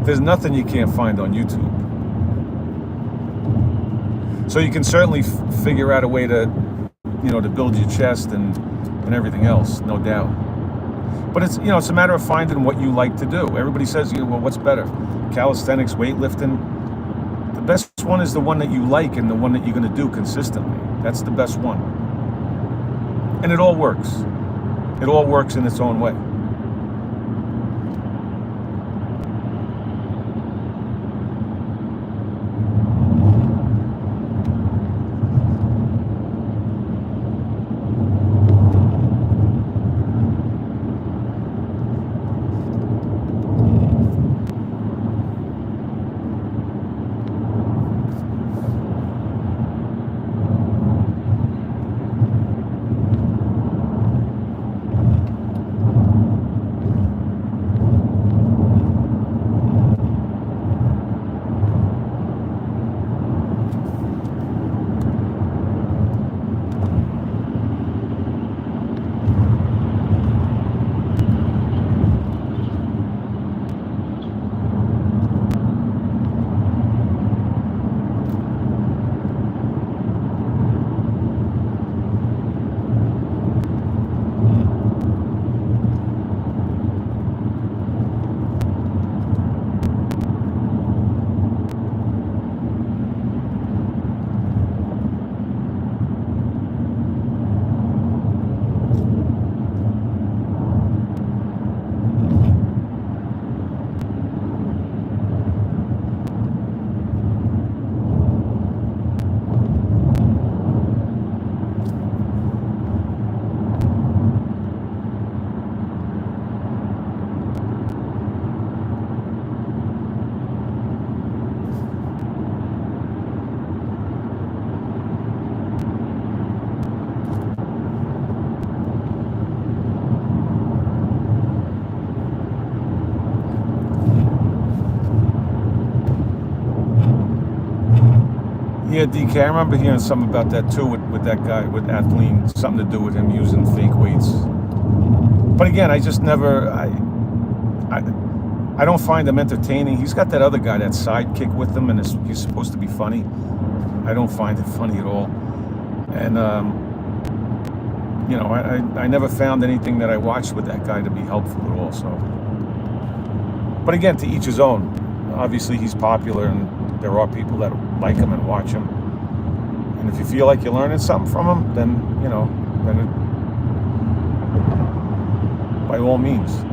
There's nothing you can't find on YouTube. So you can certainly figure out a way to, to build your chest and everything else, no doubt. But it's, it's a matter of finding what you like to do. Everybody says, well, what's better? Calisthenics, weightlifting. The best one is the one that you like and the one that you're going to do consistently. That's the best one. And it all works. It all works in its own way. Yeah, DK, I remember hearing something about that too with that guy, with Athleen, something to do with him using fake weights. But again, I just never, I don't find him entertaining. He's got that other guy, that sidekick with him, and he's supposed to be funny. I don't find it funny at all. And, I never found anything that I watched with that guy to be helpful at all, so. But again, to each his own. Obviously, he's popular, and there are people that like him and watch him. And if you feel like you're learning something from him, then, by all means.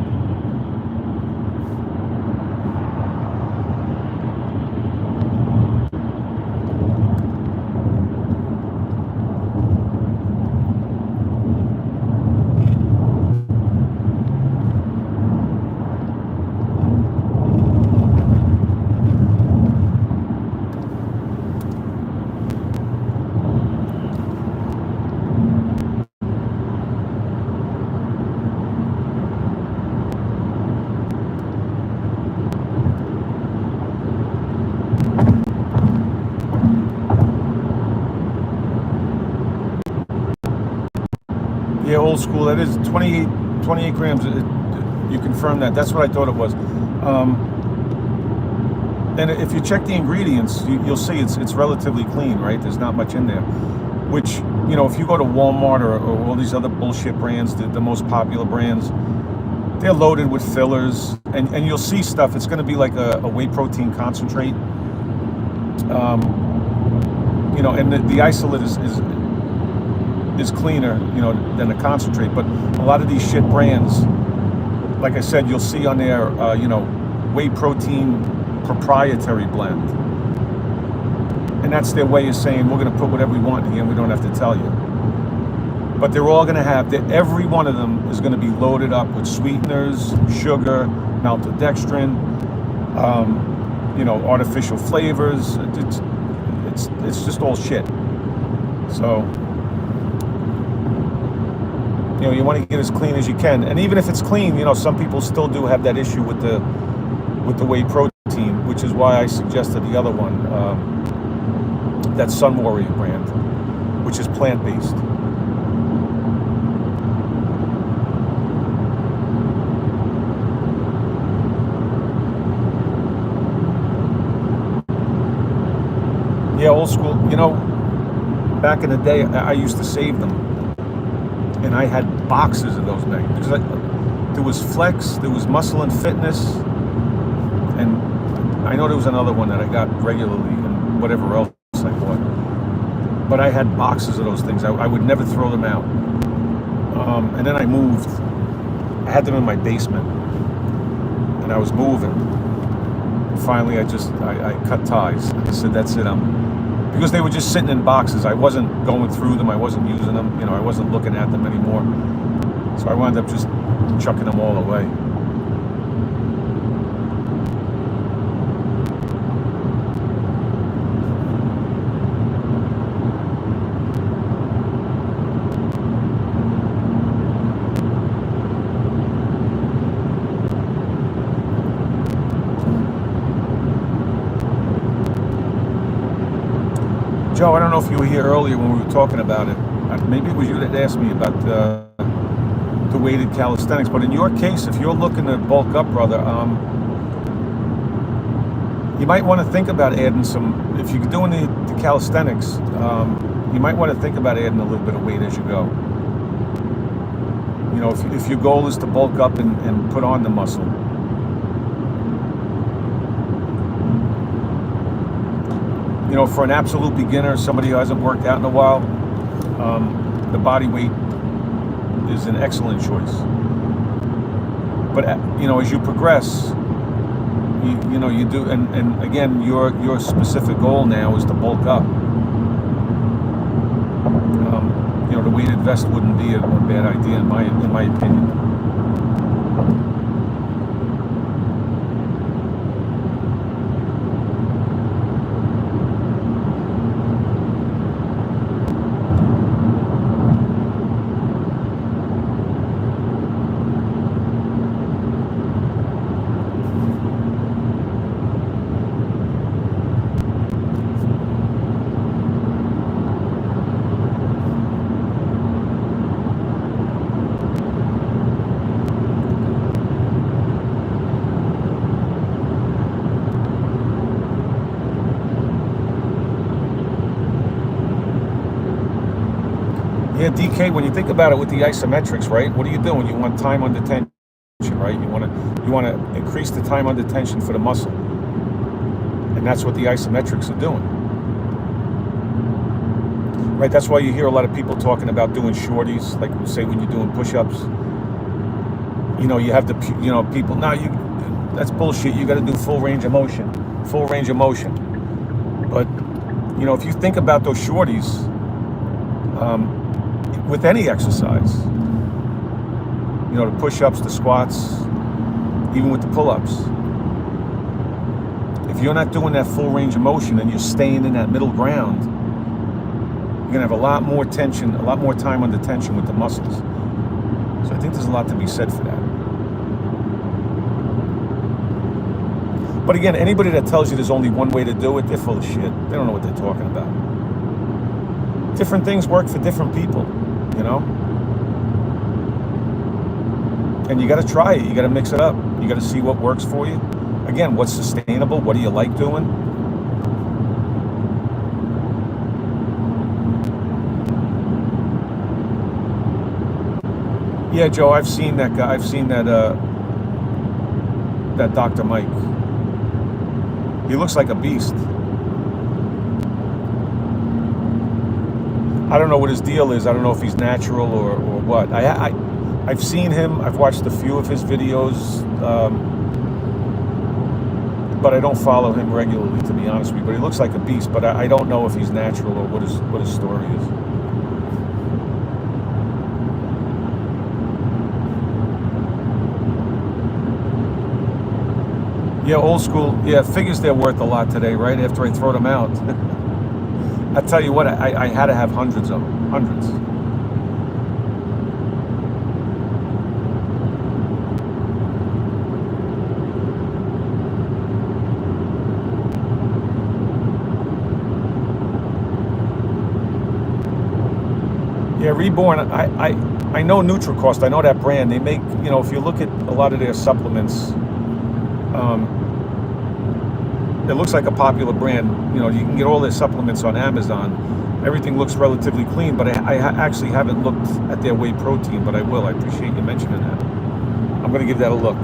Yeah, old school. That is 28 grams. You confirm that. That's what I thought it was. And if you check the ingredients, you'll see it's relatively clean, right? There's not much in there. Which, if you go to Walmart or all these other bullshit brands, the most popular brands, they're loaded with fillers. And you'll see stuff. It's going to be like a whey protein concentrate. And the isolate is cleaner, than the concentrate. But a lot of these shit brands, like I said, you'll see on there, whey protein proprietary blend. And that's their way of saying, we're going to put whatever we want in here and we don't have to tell you. But they're all going to have, every one of them is going to be loaded up with sweeteners, sugar, maltodextrin, artificial flavors. It's just all shit. So, you want to get as clean as you can. And even if it's clean, some people still do have that issue with the whey protein, which is why I suggested the other one, that Sun Warrior brand, which is plant-based. old school. You know, back in the day, I used to save them, and I had boxes of those magazines because there was Flex, there was Muscle and Fitness, and I know there was another one that I got regularly, and whatever else I bought. But I had boxes of those things. I would never throw them out. And then I moved. I had them in my basement, and I was moving. And finally, I cut ties. I said, "That's it." Because they were just sitting in boxes. I wasn't going through them. I wasn't using them. You know, I wasn't looking at them anymore. So I wound up just chucking them all away. Joe, I don't know if you were here earlier when we were talking about it. Maybe it was you that asked me about the weighted calisthenics. But in your case, if you're looking to bulk up, brother, you might want to think about adding some. If you're doing the calisthenics, you might want to think about adding a little bit of weight as you go. You know, if your goal is to bulk up and put on the muscle. You know, for an absolute beginner, somebody who hasn't worked out in a while, the body weight is an excellent choice. But you know, as you progress, you know, you do, and again, your specific goal now is to bulk up. You know, the weighted vest wouldn't be a bad idea in my opinion. Yeah, DK, when you think about it with the isometrics, right? What are you doing? You want time under tension, right? You want to increase the time under tension for the muscle. And that's what the isometrics are doing. Right? That's why you hear a lot of people talking about doing shorties, like say when you're doing push-ups. You know, you have the, you know, people, that's bullshit. You got to do full range of motion. Full range of motion. But, you know, if you think about those shorties, with any exercise, you know, the push-ups, the squats, even with the pull-ups, if you're not doing that full range of motion and you're staying in that middle ground, you're gonna have a lot more tension, a lot more time under tension with the muscles. So I think there's a lot to be said for that. But again, anybody that tells you there's only one way to do it, they're full of shit. They don't know what they're talking about. Different things work for different people, you know? And you got to try it. You got to mix it up. You got to see what works for you. Again, what's sustainable? What do you like doing? Yeah, Joe, I've seen that guy. I've seen that that Dr. Mike. He looks like a beast. I don't know what his deal is. I don't know if he's natural or what. I've seen him. I've watched a few of his videos, but I don't follow him regularly, to be honest with you. But he looks like a beast. But I don't know if he's natural or what his story is. Yeah, old school. Yeah, figures they're worth a lot today, right? After I throw them out. I tell you what, I had to have hundreds of them. Hundreds. Yeah, Reborn, I know NutriCost. I know that brand. They make, you know, if you look at a lot of their supplements, it looks like a popular brand. You know, you can get all their supplements on Amazon. Everything looks relatively clean, but I actually haven't looked at their whey protein, but I will. I appreciate you mentioning that. I'm going to give that a look.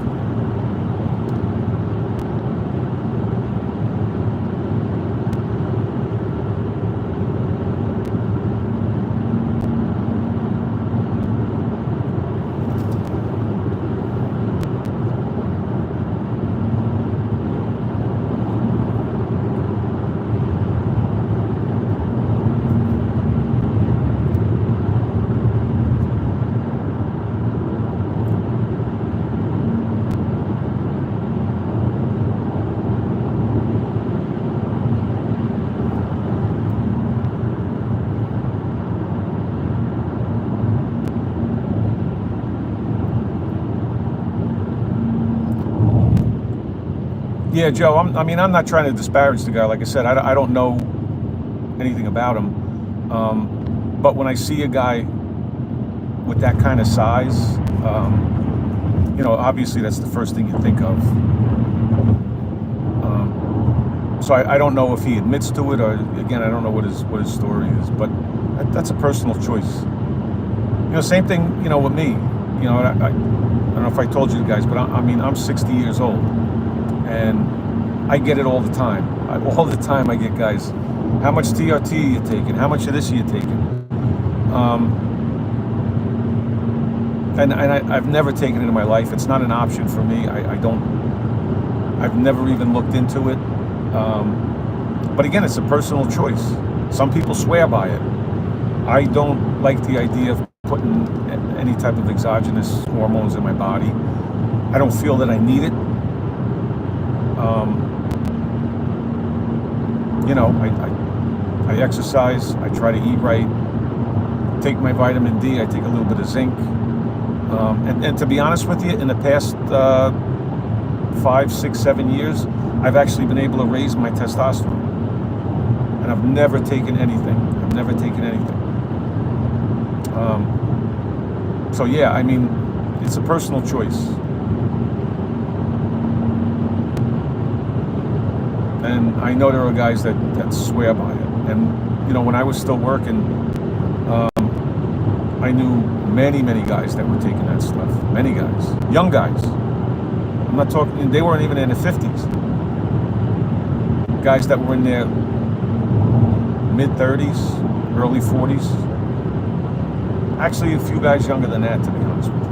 Yeah, Joe, I'm not trying to disparage the guy. Like I said, I don't know anything about him. But when I see a guy with that kind of size, obviously that's the first thing you think of. So I don't know if he admits to it, or again, I don't know what his story is. But that's a personal choice. Same thing, with me. I don't know if I told you guys, but I'm 60 years old. And I get it all the time. All the time I get guys, how much TRT are you taking? How much of this are you taking? And I've never taken it in my life. It's not an option for me. I've never even looked into it. But again, it's a personal choice. Some people swear by it. I don't like the idea of putting any type of exogenous hormones in my body. I don't feel that I need it. I exercise, I try to eat right, take my vitamin D, I take a little bit of zinc. And to be honest with you, in the past 5, 6, 7 years, I've actually been able to raise my testosterone. And I've never taken anything. So yeah, it's a personal choice. And I know there are guys that swear by it. And, when I was still working, I knew many, many guys that were taking that stuff. Many guys. Young guys. I'm not talking, they weren't even in their 50s. Guys that were in their mid-30s, early 40s. Actually, a few guys younger than that, to be honest with you.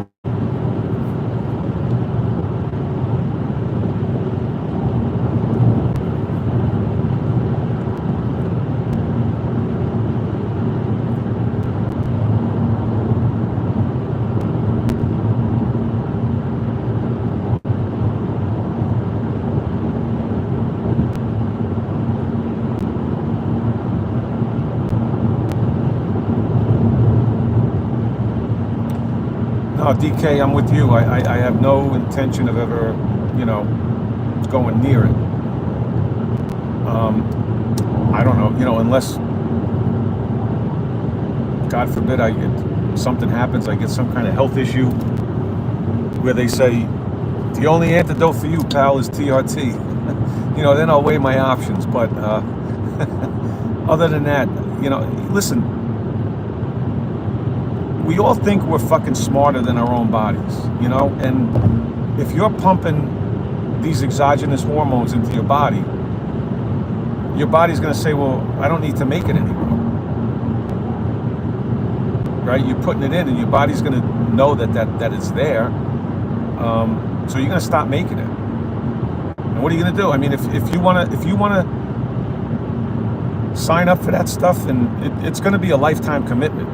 No, DK, I'm with you. I have no intention of ever, going near it. I don't know, unless, God forbid, something happens, I get some kind of health issue where they say, the only antidote for you, pal, is TRT. Then I'll weigh my options. But other than that, listen, we all think we're fucking smarter than our own bodies, and if you're pumping these exogenous hormones into your body's going to say, well, I don't need to make it anymore. Right? You're putting it in, and your body's going to know that it's there. So you're going to stop making it. And what are you going to do? If you want to sign up for that stuff, and it's going to be a lifetime commitment.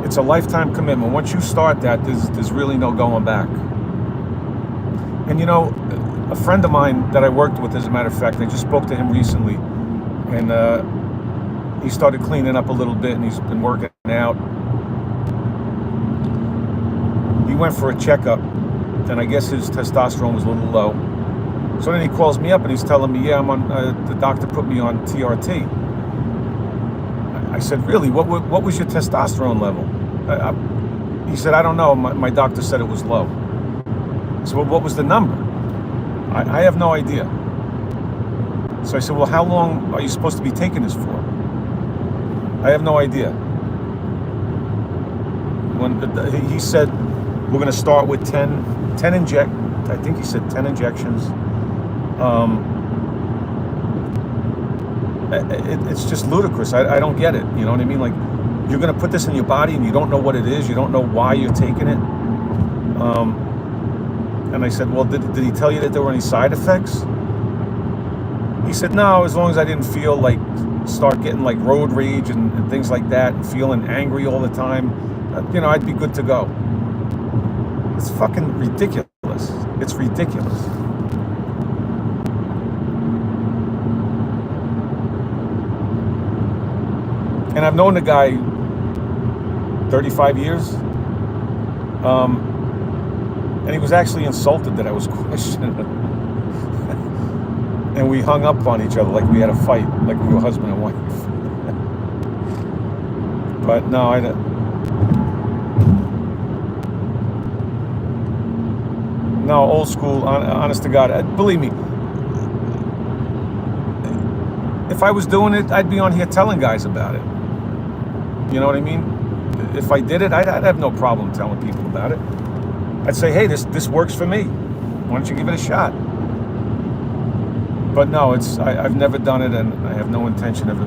It's a lifetime commitment. Once you start that, there's really no going back. And a friend of mine that I worked with, as a matter of fact, I just spoke to him recently, and he started cleaning up a little bit, and he's been working out. He went for a checkup, and I guess his testosterone was a little low. So then he calls me up and he's telling me, yeah, I'm on. The doctor put me on TRT. I said, really? What was your testosterone level? He said, I don't know. My doctor said it was low. I said, well, what was the number? I have no idea. So I said, well, how long are you supposed to be taking this for? I have no idea. He said, we're going to start with 10 I think he said 10 injections. It's just ludicrous. I don't get it. You know what I mean? Like, you're going to put this in your body and you don't know what it is. You don't know why you're taking it. And I said, well, did he tell you that there were any side effects? He said, no, as long as I didn't feel like, start getting like road rage and things like that and feeling angry all the time, I'd be good to go. It's fucking ridiculous. It's ridiculous. And I've known the guy 35 years. And he was actually insulted that I was questioning him. And we hung up on each other like we had a fight, like we were husband and wife. But no, I don't. No, old school, honest to God. Believe me, if I was doing it, I'd be on here telling guys about it. You know what I mean? If I did it, I'd have no problem telling people about it. I'd say, hey, this works for me. Why don't you give it a shot? But no, I've never done it, and I have no intention of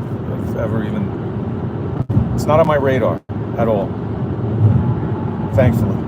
ever even. It's not on my radar at all. Thankfully.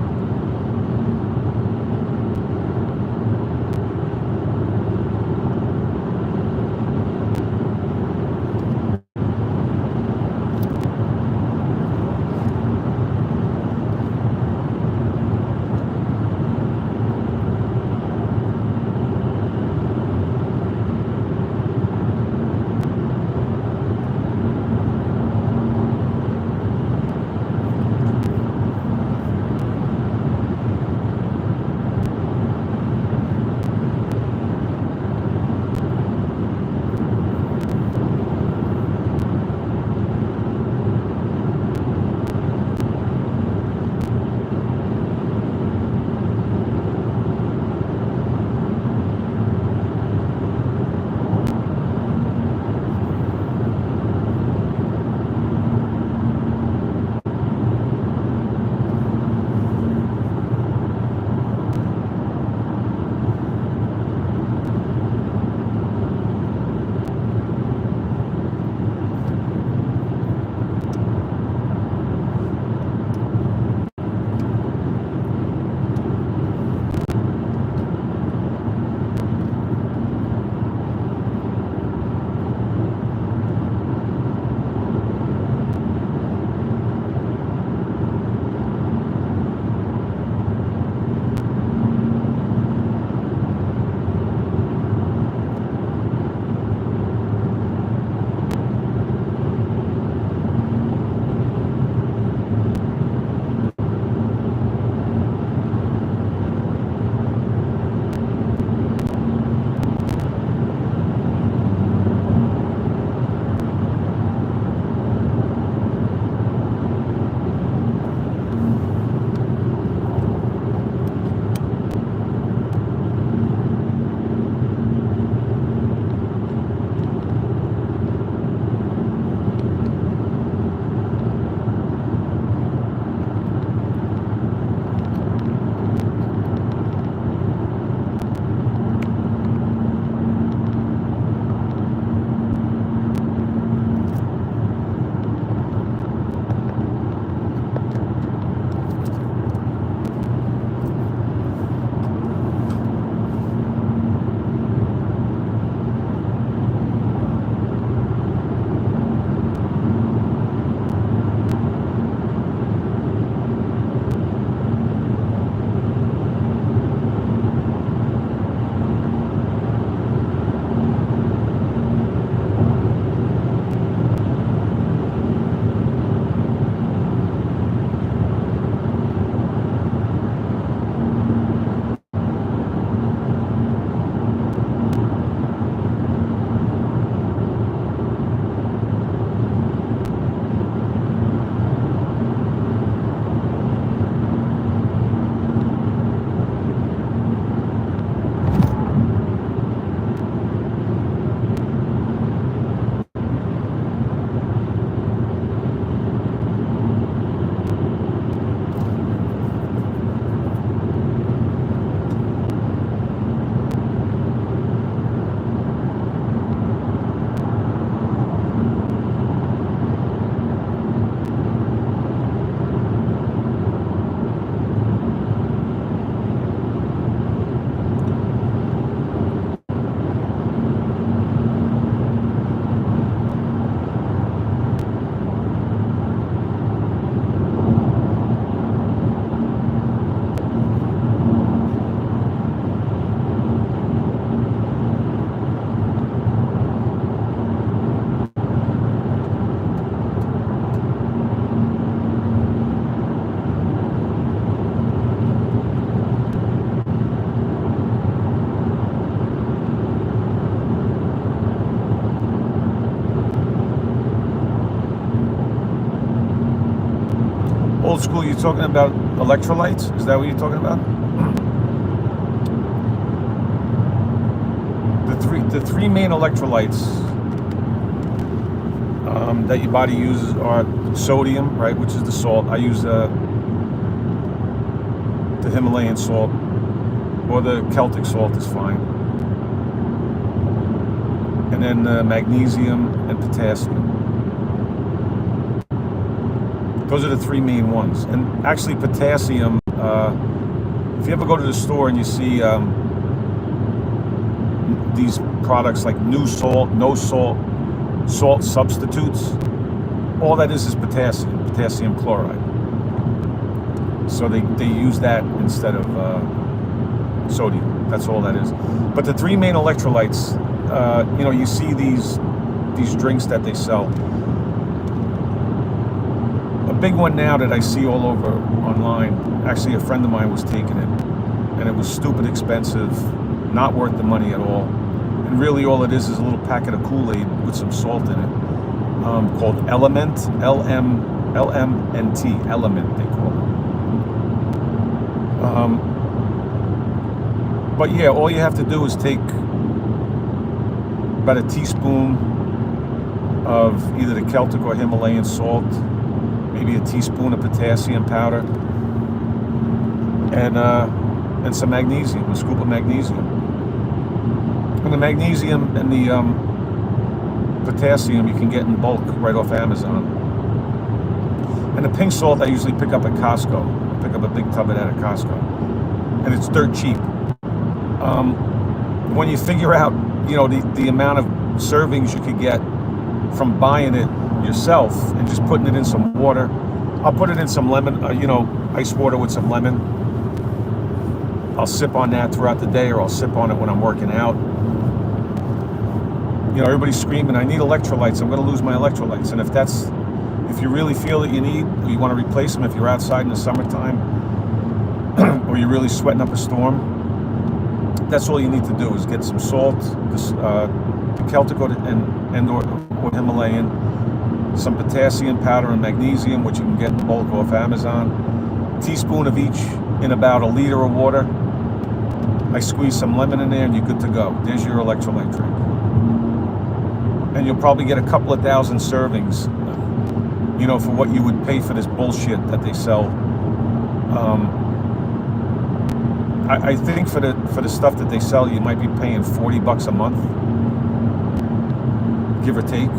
Old school, you're talking about electrolytes? Is that what you're talking about? The three main electrolytes that your body uses are sodium, right, which is the salt. I use the Himalayan salt, or the Celtic salt is fine. And then magnesium and potassium. Those are the three main ones. And actually potassium, if you ever go to the store and you see these products like new salt, no salt, salt substitutes, all that is potassium chloride. So they use that instead of sodium. That's all that is. But the three main electrolytes, you see these drinks that they sell. A big one now that I see all over online, actually a friend of mine was taking it, and it was stupid expensive, not worth the money at all. And really all it is a little packet of Kool-Aid with some salt in it, called Element, L-M-N-T, Element they call it. But yeah, all you have to do is take about a teaspoon of either the Celtic or Himalayan salt, maybe a teaspoon of potassium powder, and some magnesium, a scoop of magnesium. And the magnesium and the potassium you can get in bulk right off Amazon. And the pink salt I usually pick up at Costco. I pick up a big tub of that at Costco, and it's dirt cheap. When you figure out, the amount of servings you could get from buying it yourself and just putting it in some water. I'll put it in some lemon, ice water with some lemon. I'll sip on that throughout the day, or I'll sip on it when I'm working out. Everybody's screaming, I need electrolytes, I'm going to lose my electrolytes. And if you really feel that you need, or you want to replace them if you're outside in the summertime, or you're really sweating up a storm, that's all you need to do is get some salt, the Celtic or Himalayan, some potassium powder and magnesium, which you can get in bulk off Amazon, a teaspoon of each in about a liter of water. I squeeze some lemon in there and you're good to go. There's your electrolyte drink. And you'll probably get a couple of thousand servings, for what you would pay for this bullshit that they sell. I think for the stuff that they sell, you might be paying $40 a month, give or take.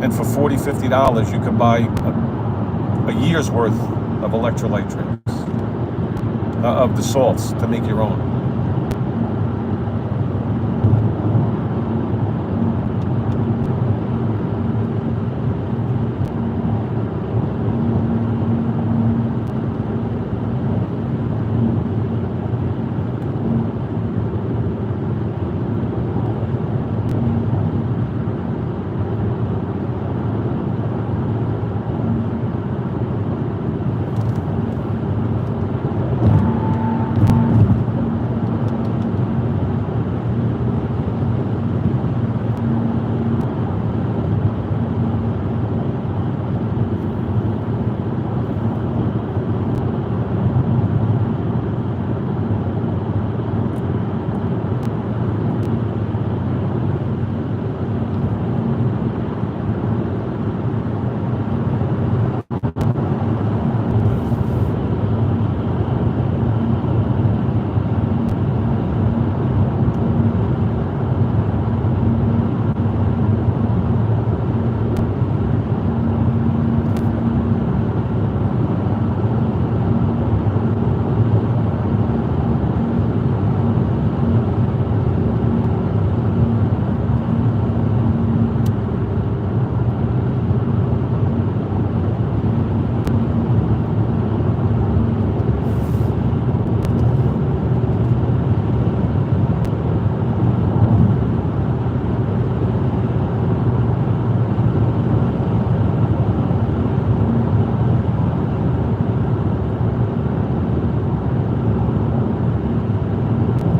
And for $40, $50, you can buy a year's worth of electrolyte drinks, of the salts, to make your own.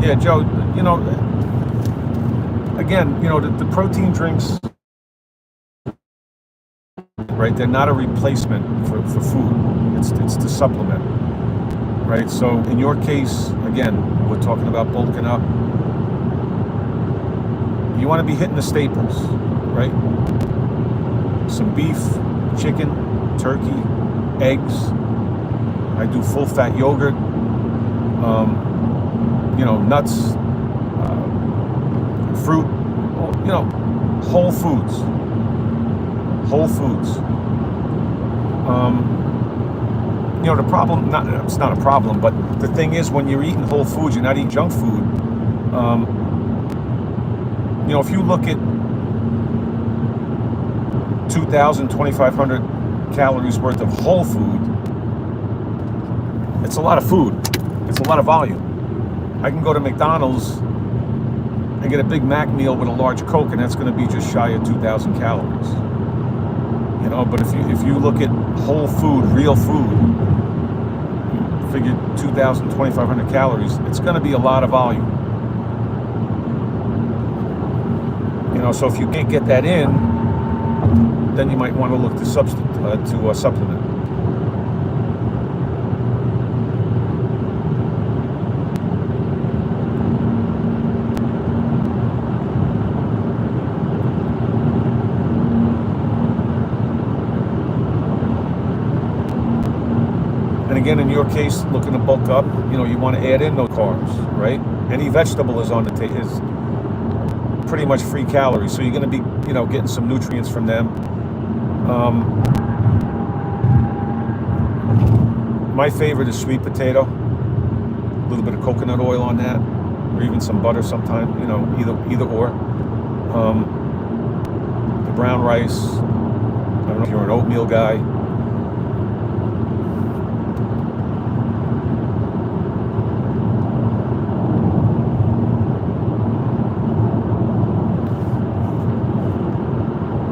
Yeah, Joe, again, the protein drinks, right? They're not a replacement for food. It's to supplement, right? So in your case, again, we're talking about bulking up. You want to be hitting the staples, right? Some beef, chicken, turkey, eggs. I do full fat yogurt, nuts, fruit, whole foods. Whole foods. The problem, it's not a problem, but the thing is, when you're eating whole foods, you're not eating junk food. If you look at 2,000, 2,500 calories worth of whole food, it's a lot of food. It's a lot of volume. I can go to McDonald's and get a Big Mac meal with a large Coke, and that's going to be just shy of 2,000 calories. But if you look at whole food, real food, figure 2,000, 2,500 calories, it's going to be a lot of volume. So if you can't get that in, then you might want to look to supplement. And again, in your case, looking to bulk up, you want to add in those carbs, right? Any vegetable is on the table, is pretty much free calories, so you're going to be, getting some nutrients from them. My favorite is sweet potato, a little bit of coconut oil on that, or even some butter sometimes, either or. The brown rice, I don't know if you're an oatmeal guy.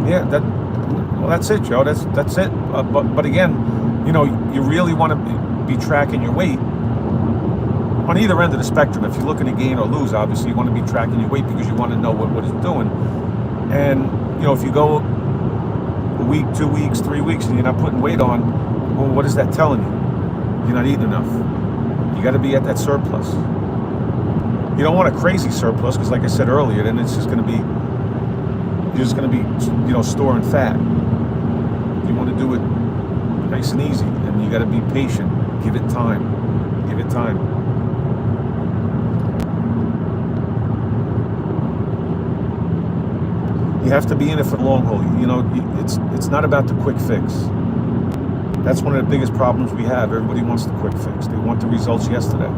Yeah, that's it, Joe. That's it. But again, you really want to be tracking your weight on either end of the spectrum. If you're looking to gain or lose, obviously you want to be tracking your weight because you want to know what it's doing. And if you go a week, 2 weeks, 3 weeks, and you're not putting weight on, well, what is that telling you? You're not eating enough. You got to be at that surplus. You don't want a crazy surplus because, like I said earlier, then it's just going to be. You're just going to be, storing fat. You want to do it nice and easy, and you got to be patient. Give it time. Give it time. You have to be in it for the long haul. It's not about the quick fix. That's one of the biggest problems we have. Everybody wants the quick fix. They want the results yesterday.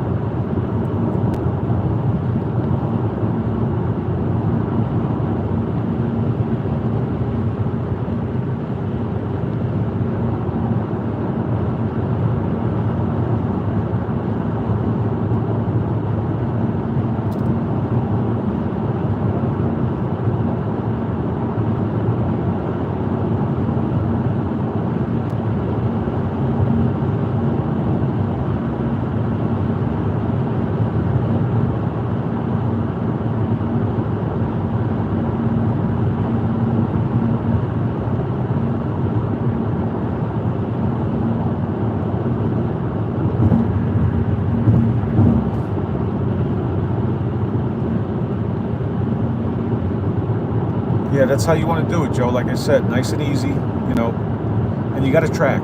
Yeah, that's how you want to do it, Joe. Like I said, nice and easy, and you got to track.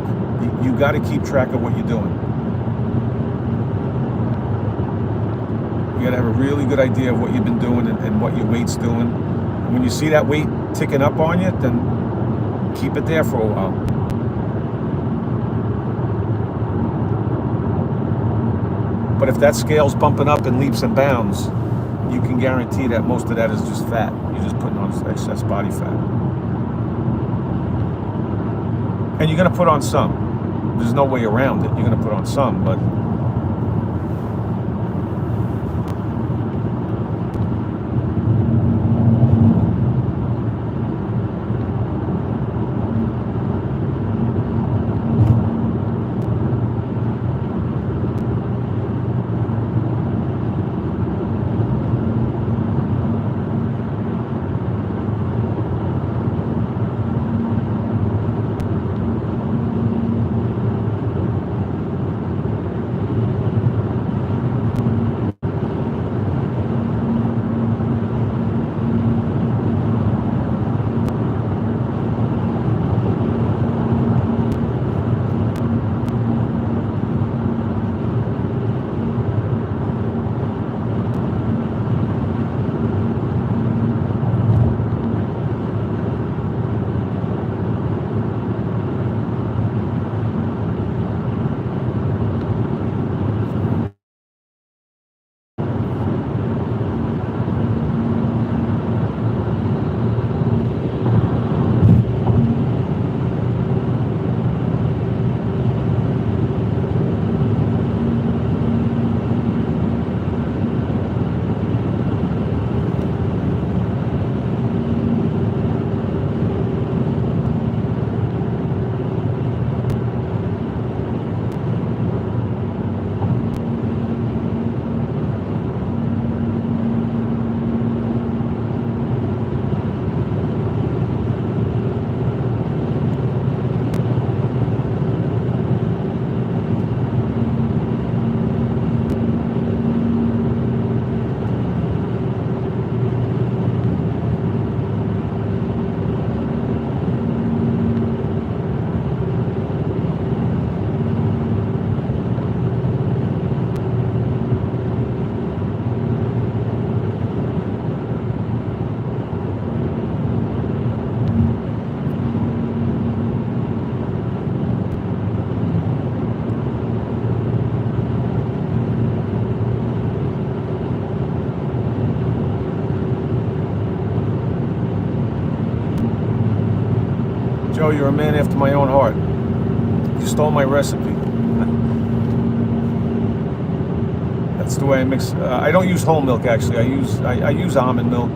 You got to keep track of what you're doing. You got to have a really good idea of what you've been doing and what your weight's doing. And when you see that weight ticking up on you, then keep it there for a while. But if that scale's bumping up in leaps and bounds, you can guarantee that most of that is just fat. You're just putting on excess body fat. And you're going to put on some. There's no way around it. You're going to put on some, but Joe, you're a man after my own heart. You stole my recipe. That's the way I mix. I don't use whole milk actually. I use almond milk.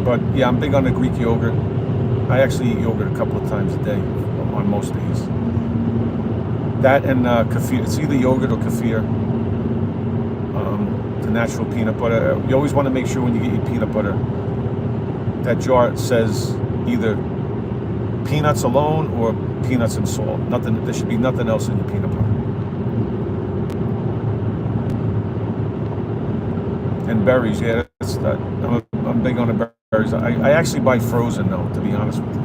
But yeah, I'm big on the Greek yogurt. I actually eat yogurt a couple of times a day on most days. That and kefir. It's either yogurt or kefir. The natural peanut butter. You always want to make sure when you get your peanut butter, that jar says either peanuts alone or peanuts and salt. Nothing. There should be nothing else in your peanut butter. And berries, yeah, that's that. I'm big on the berries. I actually buy frozen though, to be honest with you,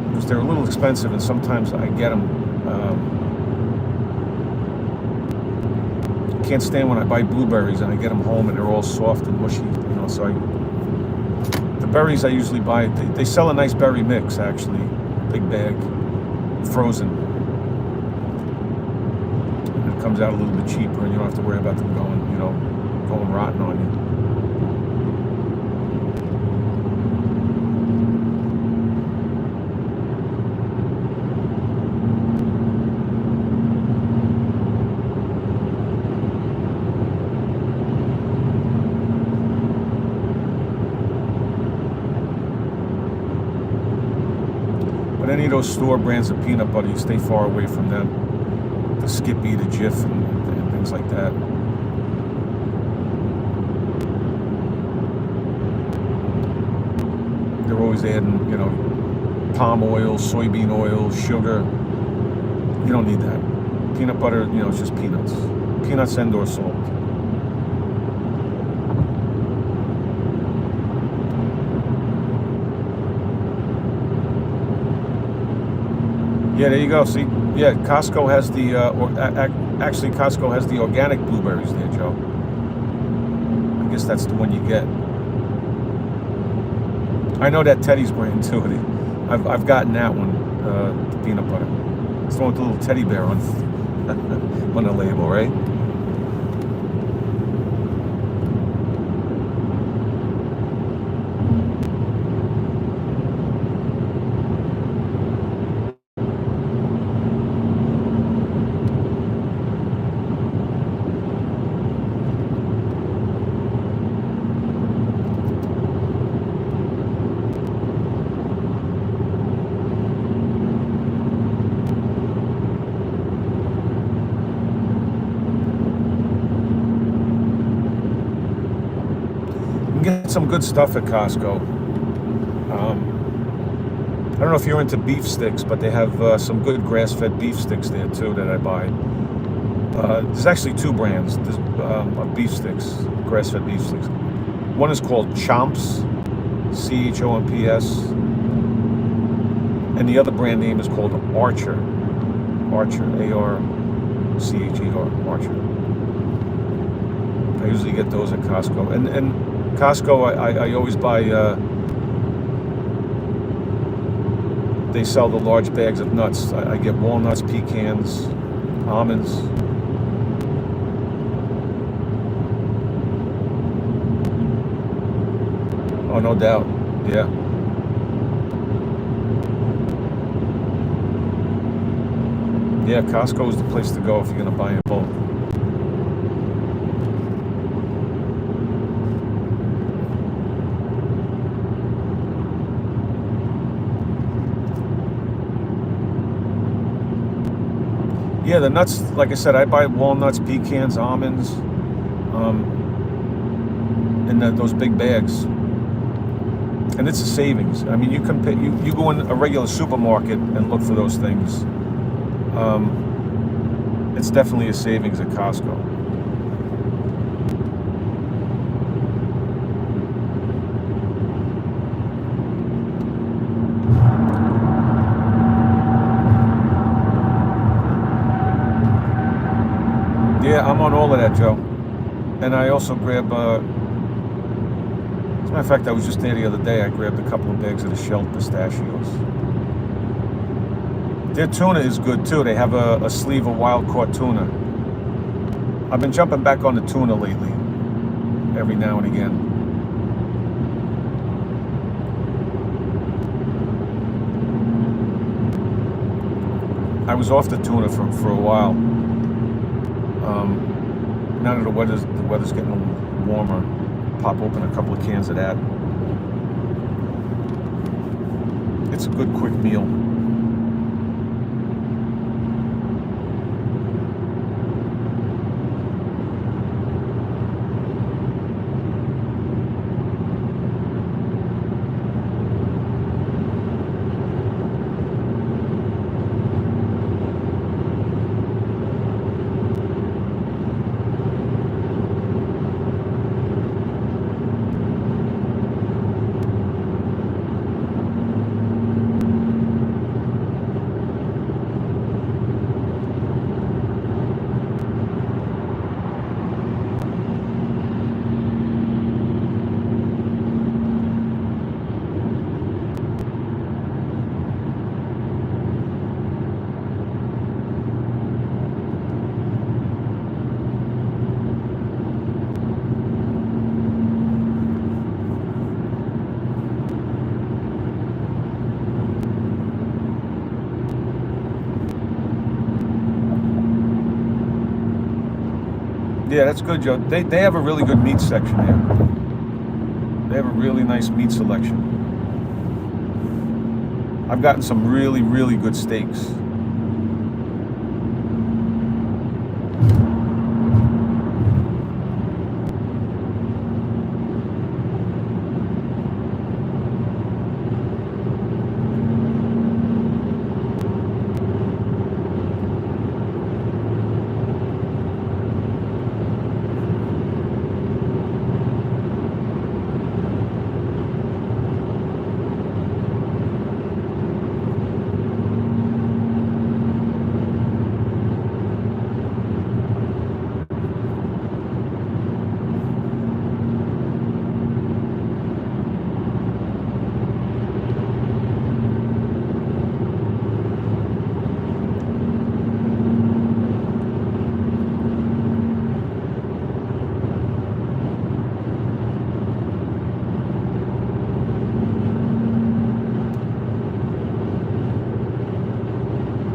because they're a little expensive, and sometimes I get them. Can't stand when I buy blueberries and I get them home and they're all soft and mushy, So the berries I usually buy. They sell a nice berry mix actually, big bag, frozen. It comes out a little bit cheaper, and you don't have to worry about them going rotten on you. But any of those store brands of peanut butter, you stay far away from them. The Skippy, the Jif, and things like that. They're always adding, palm oil, soybean oil, sugar. You don't need that. Peanut butter, it's just peanuts. Peanuts and or salt. Yeah, there you go. See, yeah, Costco has the actually Costco has the organic blueberries there, Joe. I guess that's the one you get. I know that Teddy's brand too. I've gotten that one, the peanut butter. It's the one with the little teddy bear on on the label, right? Get some good stuff at Costco. I don't know if you're into beef sticks, but they have some good grass-fed beef sticks there too that I buy. There's actually two brands of beef sticks, grass-fed beef sticks. One is called Chomps, CHOMPS, and the other brand name is called Archer, ARCHER, Archer. I usually get those at Costco, and Costco, I always buy, they sell the large bags of nuts. I get walnuts, pecans, almonds. Oh, no doubt, yeah. Yeah, Costco is the place to go if you're going to buy in bulk. Yeah, the nuts, like I said, I buy walnuts, pecans, almonds, in those big bags. And it's a savings. I mean, you go in a regular supermarket and look for those things. It's definitely a savings at Costco. Yeah, I'm on all of that, Joe. And I also grab, as a matter of fact, I was just there the other day. I grabbed a couple of bags of the shelled pistachios. Their tuna is good too. They have a sleeve of wild caught tuna. I've been jumping back on the tuna lately, every now and again. was off the tuna for a while. Now that the weather's getting a little warmer, pop open a couple of cans of that. It's a good quick meal. Yeah, that's good, Joe. They have a really good meat section there. They have a really nice meat selection. I've gotten some really, really good steaks.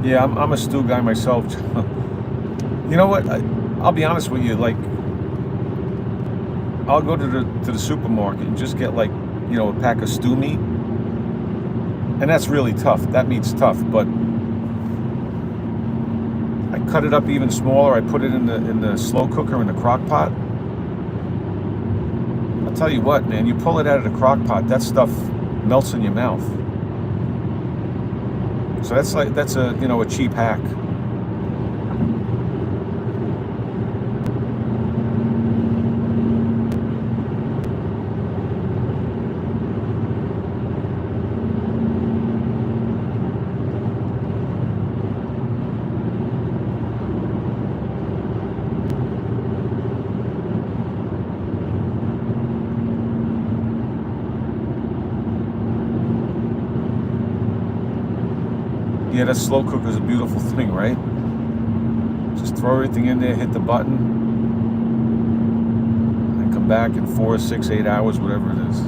Yeah, I'm a stew guy myself. You know what? I'll be honest with you. Like, I'll go to the supermarket and just get, like, a pack of stew meat, and that's really tough. That meat's tough, but I cut it up even smaller. I put it in the slow cooker in the crock pot. I'll tell you what, man. You pull it out of the crock pot, that stuff melts in your mouth. So that's a cheap hack. Yeah, that slow cooker is a beautiful thing, right? Just throw everything in there, hit the button, and come back in 4, 6, 8 hours, whatever it is.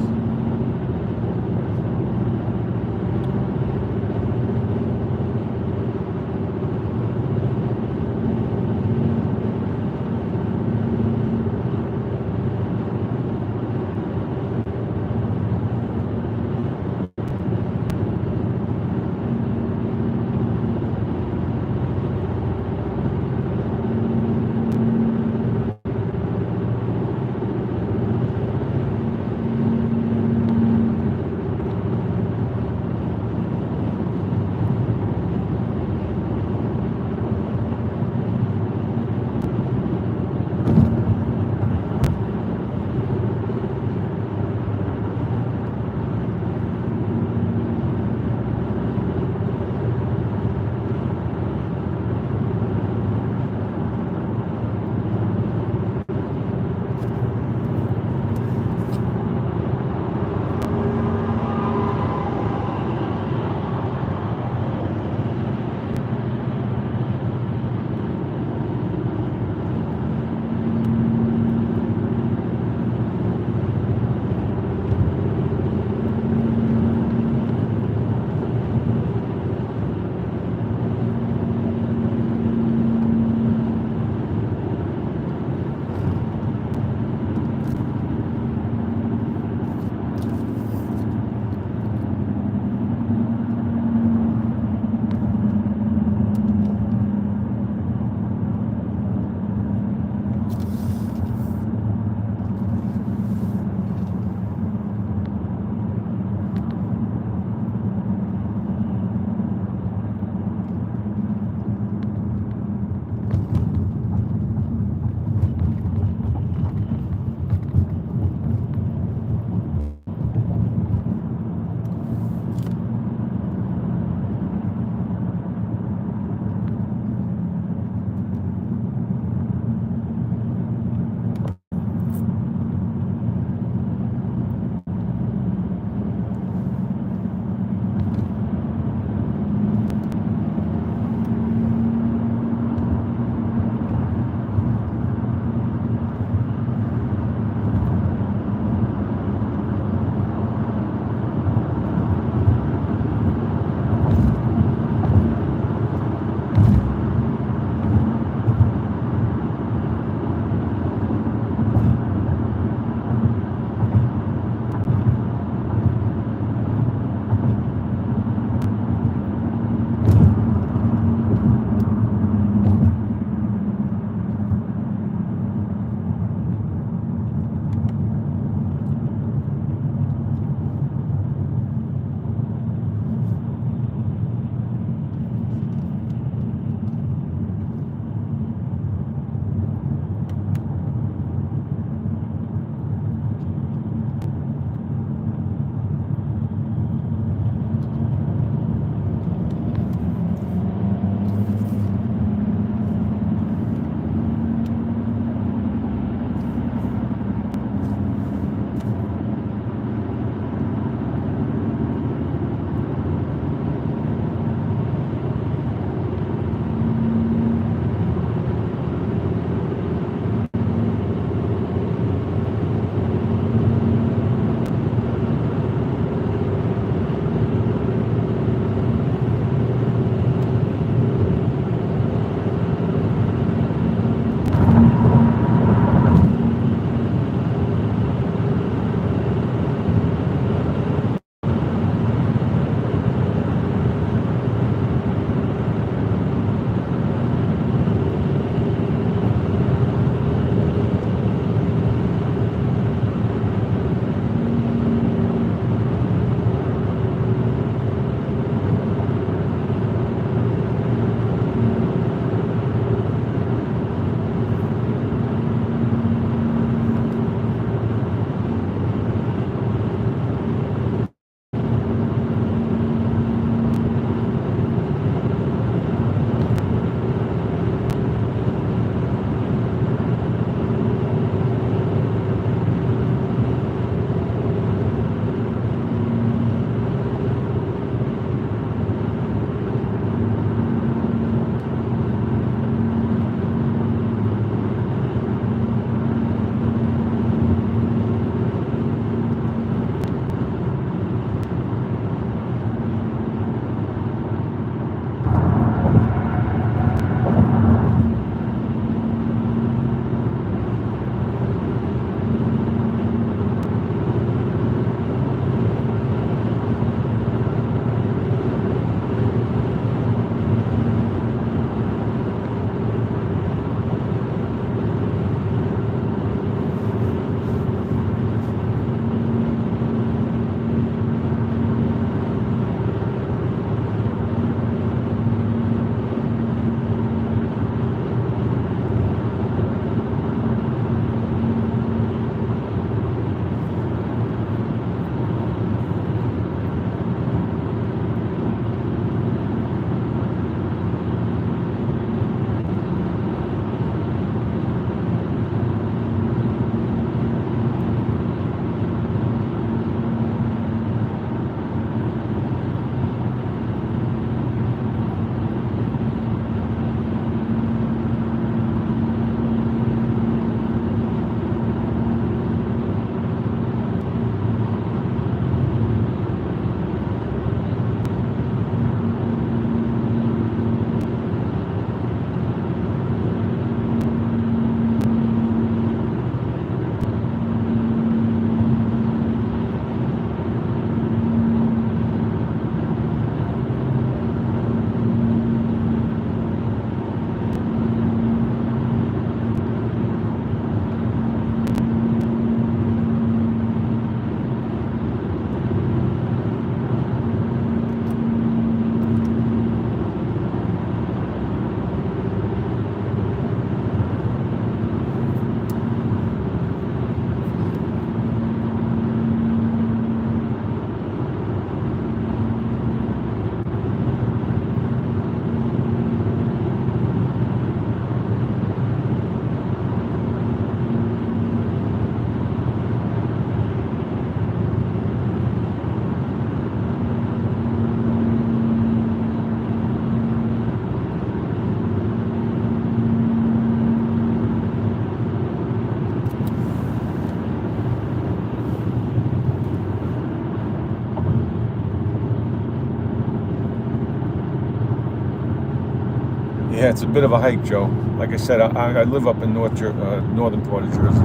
Yeah, it's a bit of a hike, Joe. Like I said, I live up in northern part of Jersey.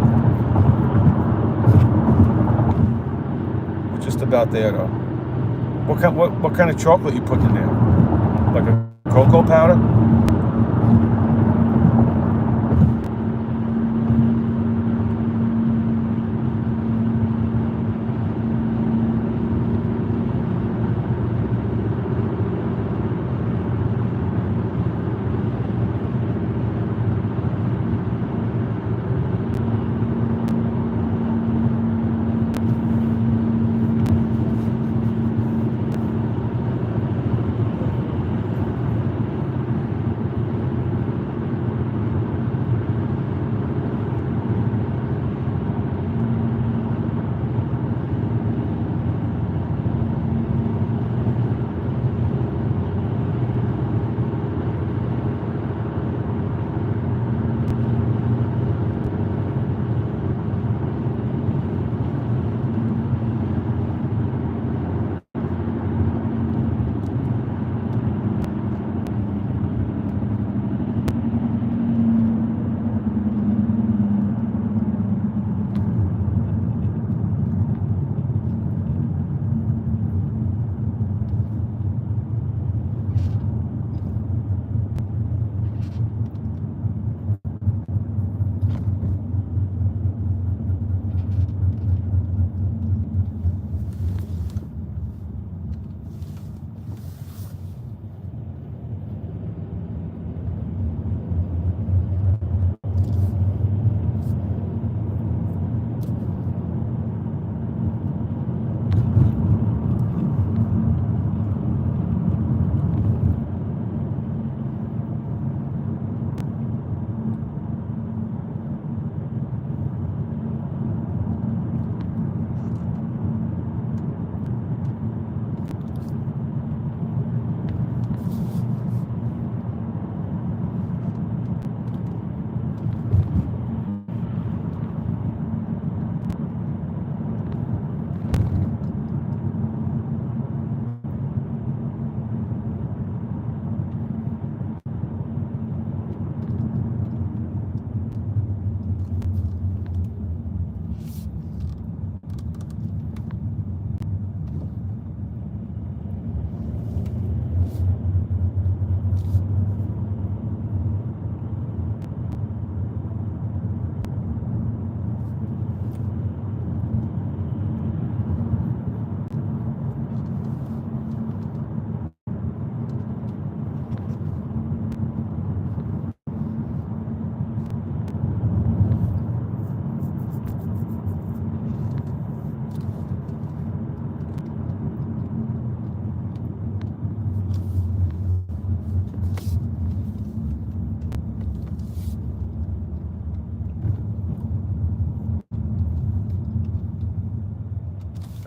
We're just about there, though. What kind of chocolate you putting in there? Like a cocoa powder?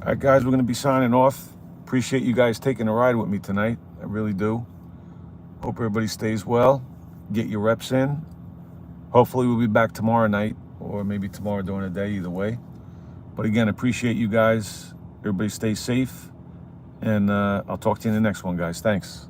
All right, guys, we're going to be signing off. Appreciate you guys taking a ride with me tonight. I really do. Hope everybody stays well. Get your reps in. Hopefully, we'll be back tomorrow night or maybe tomorrow during the day, either way. But again, appreciate you guys. Everybody stay safe. And I'll talk to you in the next one, guys. Thanks.